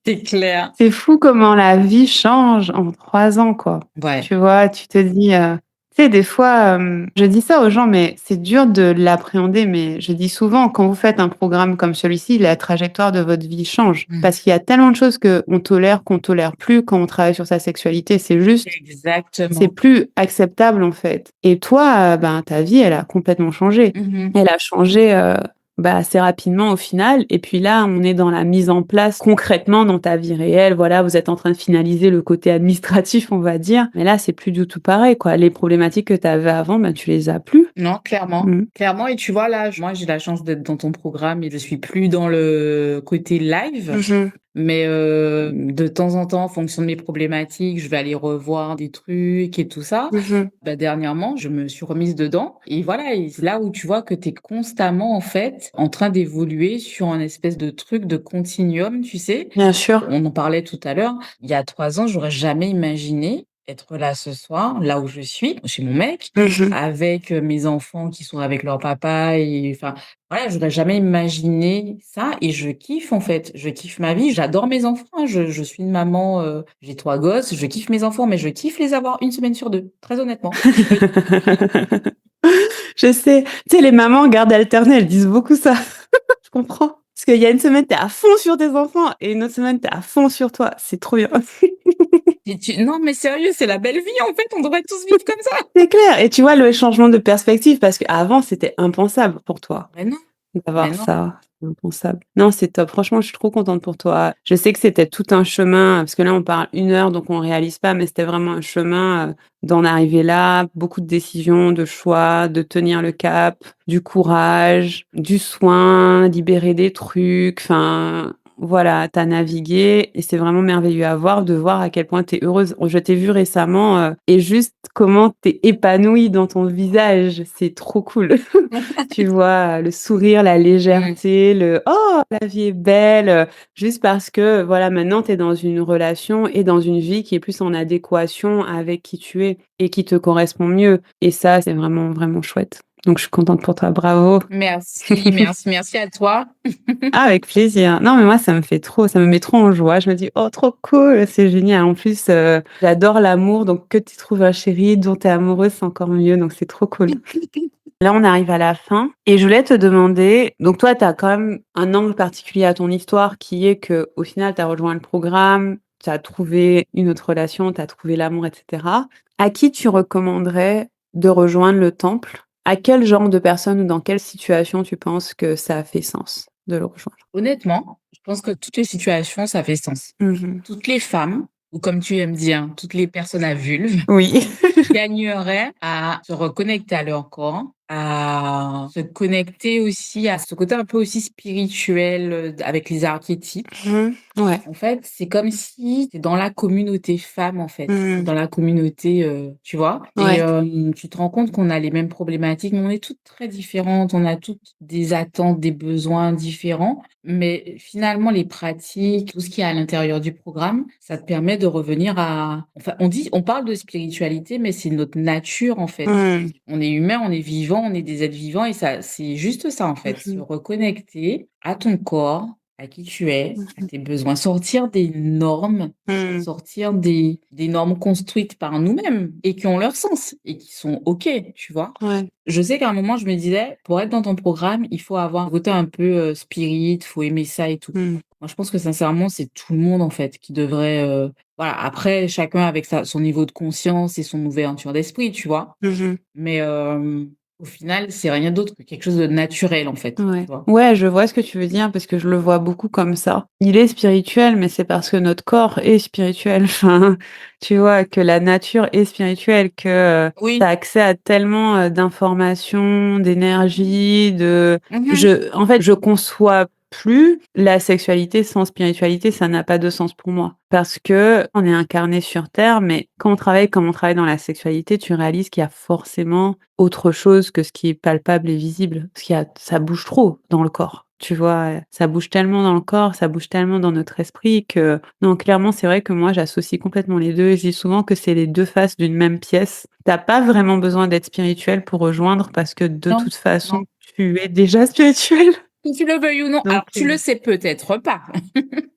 C'est clair.
C'est fou comment la vie change en 3 ans, quoi.
Ouais.
Tu vois? Tu te dis, tu sais, des fois, je dis ça aux gens, mais c'est dur de l'appréhender, mais je dis souvent, quand vous faites un programme comme celui-ci, la trajectoire de votre vie change.
Mmh.
Parce qu'il y a tellement de choses qu'on tolère plus quand on travaille sur sa sexualité. C'est
Exactement.
plus acceptable, en fait. Et toi, ben, ta vie, elle a complètement changé.
Mmh.
Elle a changé, bah, assez rapidement au final et puis là, on est dans la mise en place concrètement dans ta vie réelle. Voilà, vous êtes en train de finaliser le côté administratif, on va dire. Mais là, c'est plus du tout pareil, quoi. Les problématiques que tu avais avant, ben, tu les as plus.
Non, clairement,
Mmh.
clairement, et tu vois, là, moi, j'ai la chance d'être dans ton programme et je suis plus dans le côté live,
Mmh mh.
mais de temps en temps, en fonction de mes problématiques, je vais aller revoir des trucs et tout ça.
Mmh.
Bah, dernièrement, je me suis remise dedans et voilà, et c'est là où tu vois que tu es constamment, en fait, en train d'évoluer sur un espèce de truc de continuum, tu sais?
Bien sûr.
On en parlait tout à l'heure, il y a 3 ans, j'aurais jamais imaginé être là ce soir, là où je suis, chez mon mec,
Mmh.
avec, mes enfants qui sont avec leur papa, et enfin, voilà, j'aurais jamais imaginé ça, et je kiffe, en fait. Je kiffe ma vie, j'adore mes enfants, hein. Je suis une maman, j'ai 3 gosses, je kiffe mes enfants, mais je kiffe les avoir une semaine sur 2, très honnêtement.
Je sais. Tu sais, les mamans garde alternée, elles disent beaucoup ça. Je comprends. Parce qu'il y a une semaine, tu es à fond sur tes enfants et une autre semaine, tu es à fond sur toi. C'est trop bien.
Et non, mais sérieux, c'est la belle vie, en fait, on devrait tous vivre comme ça.
C'est clair et tu vois le changement de perspective parce qu'avant, c'était impensable pour toi
Mais non, mais
d'avoir
non.
ça. C'est impensable. Non, c'est top. Franchement, je suis trop contente pour toi. Je sais que c'était tout un chemin parce que là, on parle 1 heure, donc on réalise pas, mais c'était vraiment un chemin, d'en arriver là. Beaucoup de décisions, de choix, de tenir le cap, du courage, du soin, libérer des trucs. Enfin, voilà, tu as navigué et c'est vraiment merveilleux à voir, de voir à quel point tu es heureuse. Je t'ai vue récemment, et juste comment tu es épanouie dans ton visage. C'est trop cool. Tu vois, le sourire, la
Mmh.
légèreté, le «Oh, la vie est belle», juste parce que, voilà, maintenant tu es dans une relation et dans une vie qui est plus en adéquation avec qui tu es et qui te correspond mieux et ça, c'est vraiment, vraiment chouette. Donc, je suis contente pour toi. Bravo.
Merci, merci, merci à toi.
Ah, avec plaisir. Non, mais moi, ça me met trop en joie. Je me dis, oh, trop cool, c'est génial. En plus, j'adore l'amour, donc que tu trouves un chéri dont tu es amoureuse, c'est encore mieux, donc c'est trop cool. Là, on arrive à la fin et je voulais te demander, donc toi, tu as quand même un angle particulier à ton histoire qui est que au final, tu as rejoint le programme, tu as trouvé une autre relation, tu as trouvé l'amour, etc. À qui tu recommanderais de rejoindre le temple? À quel genre de personne ou dans quelle situation tu penses que ça a fait sens de le rejoindre?
Honnêtement, je pense que toutes les situations, ça fait sens.
Mmh.
Toutes les femmes, ou comme tu aimes dire, toutes les personnes à vulve,
Oui.
gagneraient à se reconnecter à leur corps, à se connecter aussi à ce côté un peu aussi spirituel, avec les archétypes.
Mmh. Ouais.
En fait, c'est comme si tu dans la communauté femme, en fait,
Mmh.
dans la communauté, tu vois? Et
Ouais.
tu te rends compte qu'on a les mêmes problématiques, mais on est toutes très différentes, on a toutes des attentes, des besoins différents, mais finalement les pratiques, tout ce qu'il y a à l'intérieur du programme, ça te permet de revenir à enfin, on parle de spiritualité, mais c'est notre nature, en fait.
Mmh.
On est humain, on est vivant, on est des êtres vivants et ça c'est juste ça, en fait, se
Mmh.
reconnecter à ton corps, à qui tu es, à
Mmh.
tes besoins, sortir des normes,
Mmh.
sortir des normes construites par nous-mêmes et qui ont leur sens et qui sont OK, tu vois?
Ouais.
Je sais qu'à un moment, je me disais: «Pour être dans ton programme, il faut avoir un côté un peu, spirit, faut aimer ça et tout».
Mmh.
Moi, je pense que sincèrement, c'est tout le monde, en fait, qui devrait, voilà, après chacun avec son niveau de conscience et son ouverture d'esprit, tu vois?
Mmh.
Mais, au final, c'est rien d'autre que quelque chose de naturel, en fait,
Ouais.
tu vois?
Ouais, je vois ce que tu veux dire parce que je le vois beaucoup comme ça. Il est spirituel, mais c'est parce que notre corps est spirituel. Enfin, tu vois, que la nature est spirituelle, que, tu
Oui.
as accès à tellement, d'informations, d'énergie,
Mmh.
en fait, je conçois plus la sexualité sans spiritualité, ça n'a pas de sens pour moi. Parce que on est incarné sur terre, mais quand on travaille comme on travaille dans la sexualité, tu réalises qu'il y a forcément autre chose que ce qui est palpable et visible. Parce ça bouge trop dans le corps, tu vois? Ça bouge tellement dans le corps, ça bouge tellement dans notre esprit que non, clairement, c'est vrai que moi, j'associe complètement les 2 et je dis souvent que c'est les 2 faces d'une même pièce. Tu pas vraiment besoin d'être spirituel pour rejoindre parce que de
Non,
toute façon,
non.
tu es déjà spirituel.
Que tu le veuilles ou non.
Donc
Alors, tu le sais peut-être pas,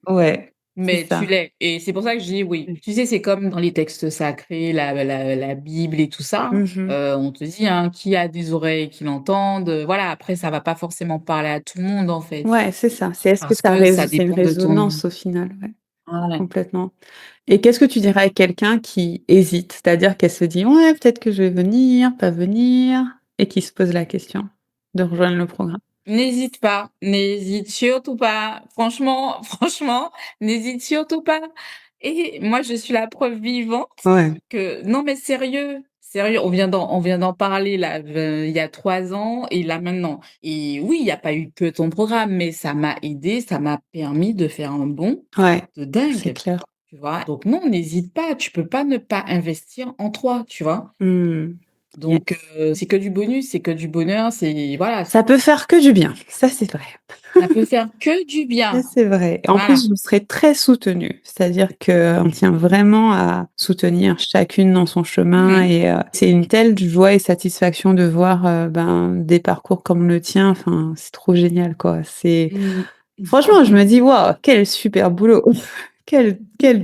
ouais, c'est
mais tu
ça.
l'es et c'est pour ça que je dis oui.
Mmh.
Tu sais, c'est comme dans les textes sacrés, la Bible et tout ça,
Mmh.
on te dit, hein: «Qui a des oreilles qui l'entendent», voilà, après ça va pas forcément parler à tout le monde, en fait,
Ouais, c'est ça. C'est est-ce que
parce
ça
que ça
c'est une
dépend de ton
résonance au final, ouais,
ouais.
complètement. Et qu'est-ce que tu dirais à quelqu'un qui hésite? C'est-à-dire qu'elle se dit: «Ouais, peut-être que je vais venir, pas venir» et qui se pose la question de rejoindre le programme?
N'hésite pas, n'hésite surtout pas. Franchement, franchement, n'hésite surtout pas et moi, je suis la preuve vivante
Ouais.
que non, mais sérieux, sérieux, on vient d'en parler là, il y a 3 ans et là maintenant et oui, il y a pas eu que ton programme, mais ça m'a aidé, ça m'a permis de faire un bond
Ouais,
de
c'est
dingue,
clair.
tu vois? Donc non, n'hésite pas, tu peux pas ne pas investir en toi, tu vois?
Mmh.
Donc
Yes.
c'est que du bonus, c'est que du bonheur, c'est voilà,
Ça peut faire que du bien, ça c'est vrai.
ça peut faire que du
Ça,
bien.
c'est vrai. En
Voilà.
plus, vous serez très soutenus. C'est-à-dire qu'on tient vraiment à soutenir chacune dans son chemin
Mmh.
et c'est une telle joie et satisfaction de voir, ben, des parcours comme le tien. Enfin, c'est trop génial, quoi. C'est
Mmh.
franchement, je me dis: «Waouh, quel super boulot! Quel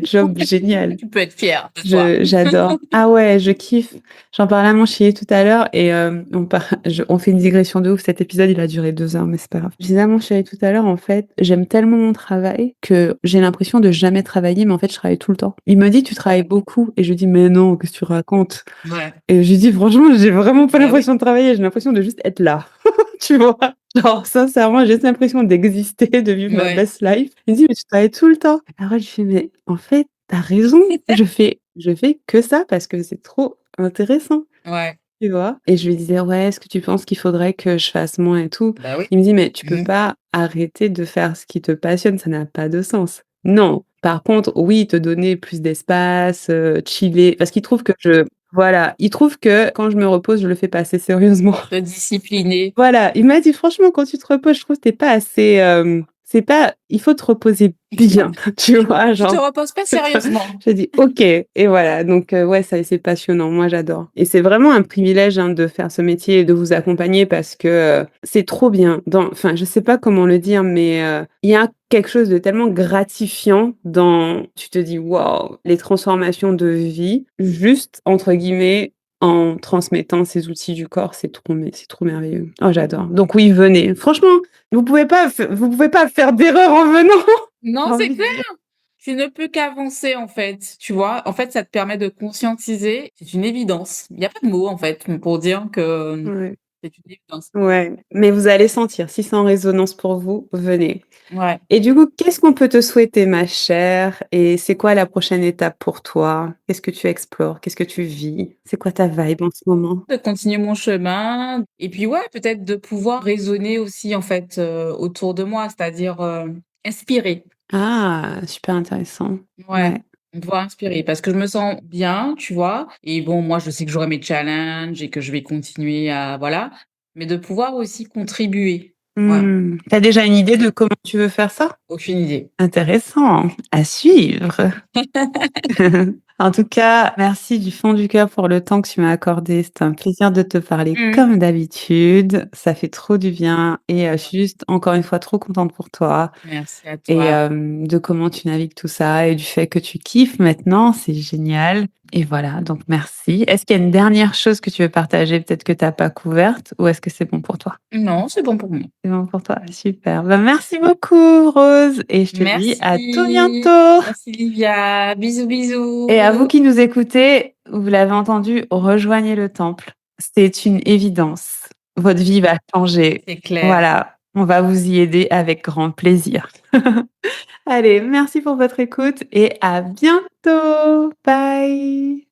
job génial!»
Tu peux être fier de toi.
J'adore. Ah ouais, je kiffe. J'en parlais à mon chéri tout à l'heure et on fait une digression de ouf. Cet épisode, il a duré 2 heures, mais c'est pas grave. Je disais à mon chéri tout à l'heure, en fait, j'aime tellement mon travail que j'ai l'impression de jamais travailler, mais en fait, je travaille tout le temps. Il me dit: «Tu travailles beaucoup» et je lui dis: «Mais non, qu'est-ce que tu racontes?»
Ouais.
Et je lui dis: «Franchement, j'ai vraiment pas
Bah oui.
l'impression de travailler, j'ai l'impression de juste être là». Tu vois? Genre sincèrement, j'ai juste l'impression d'exister, de vivre ma
Ouais.
best life. Il me dit: «Mais tu travailles tout le temps». Alors je fais: «Mais en fait, tu as raison, je fais que ça parce que c'est trop intéressant».
Ouais.
Tu vois? Et je lui disais: «Ouais, est-ce que tu penses qu'il faudrait que je fasse moins et tout?»
Bah oui.
Il me dit: «Mais tu peux
Mmh.
pas arrêter de faire ce qui te passionne, ça n'a pas de sens». Non, par contre, oui, te donner plus d'espace, chiller parce qu'il trouve que voilà, il trouve que quand je me repose, je le fais pas assez sérieusement.
Te discipliner.
Voilà, il m'a dit: «Franchement, quand tu te reposes, je trouve que tu es pas assez, c'est pas il faut te reposer bien, tu vois?
Tu te
Genre
reposes pas sérieusement.
j'ai dit: «OK» et voilà donc ouais, ça c'est passionnant, moi j'adore et c'est vraiment un privilège, hein, de faire ce métier et de vous accompagner parce que, c'est trop bien dans enfin, je sais pas comment le dire, mais il y a quelque chose de tellement gratifiant dans tu te dis: «Waouh, les transformations de vie, juste entre guillemets, en transmettant ces outils du corps, c'est trop merveilleux». Oh j'adore. Donc oui, venez. Franchement, vous pouvez pas faire d'erreur en venant,
Non,
j'ai
c'est
envie de
clair,
dire.
tu ne peux qu'avancer, en fait, tu vois? En fait, ça te permet de conscientiser, c'est une évidence. Il y a pas de mots, en fait, pour dire que,
Ouais.
c'est une évidence.
Ouais, mais vous allez sentir, si c'est en résonance pour vous, venez.
Ouais.
Et du coup, qu'est-ce qu'on peut te souhaiter, ma chère? Et c'est quoi la prochaine étape pour toi? Qu'est-ce que tu explores? Qu'est-ce que tu vis? C'est quoi ta vibe en ce moment?
De continuer mon chemin et puis, ouais, peut-être de pouvoir raisonner aussi, en fait, autour de moi, c'est-à-dire, inspirer.
Ah, super intéressant.
Ouais,
Ouais.
de pouvoir inspirer parce que je me sens bien, tu vois? Et bon, moi, je sais que j'aurai mes challenges et que je vais continuer à voilà, mais de pouvoir aussi contribuer. Ouais,
Mmh. Tu as déjà une idée de comment tu veux faire ça?
aucune idée.
Intéressant, à suivre. En tout cas, merci du fond du cœur pour le temps que tu m'as accordé. C'était un plaisir de te parler
Mmh.
comme d'habitude. Ça fait trop du bien et je suis juste encore une fois trop contente pour toi
Merci à
et
toi.
de comment tu navigues tout ça et du fait que tu kiffes maintenant, c'est génial et voilà, donc merci. Est-ce qu'il y a une dernière chose que tu veux partager, peut-être que tu as pas couverte ou est-ce que c'est bon pour toi?
Non, c'est bon pour moi.
C'est bon pour toi? Super. Bah, merci beaucoup Rose et je te dis à tout
Merci.
bientôt!
Merci Livia. Bisous,
Et à vous
bisous.
qui nous écoutez, vous l'avez entendu, rejoignez le temple. C'est une évidence. Votre vie va changer.
C'est clair.
Voilà, on va vous y aider avec grand plaisir. Allez, merci pour votre écoute et à bientôt. Bye.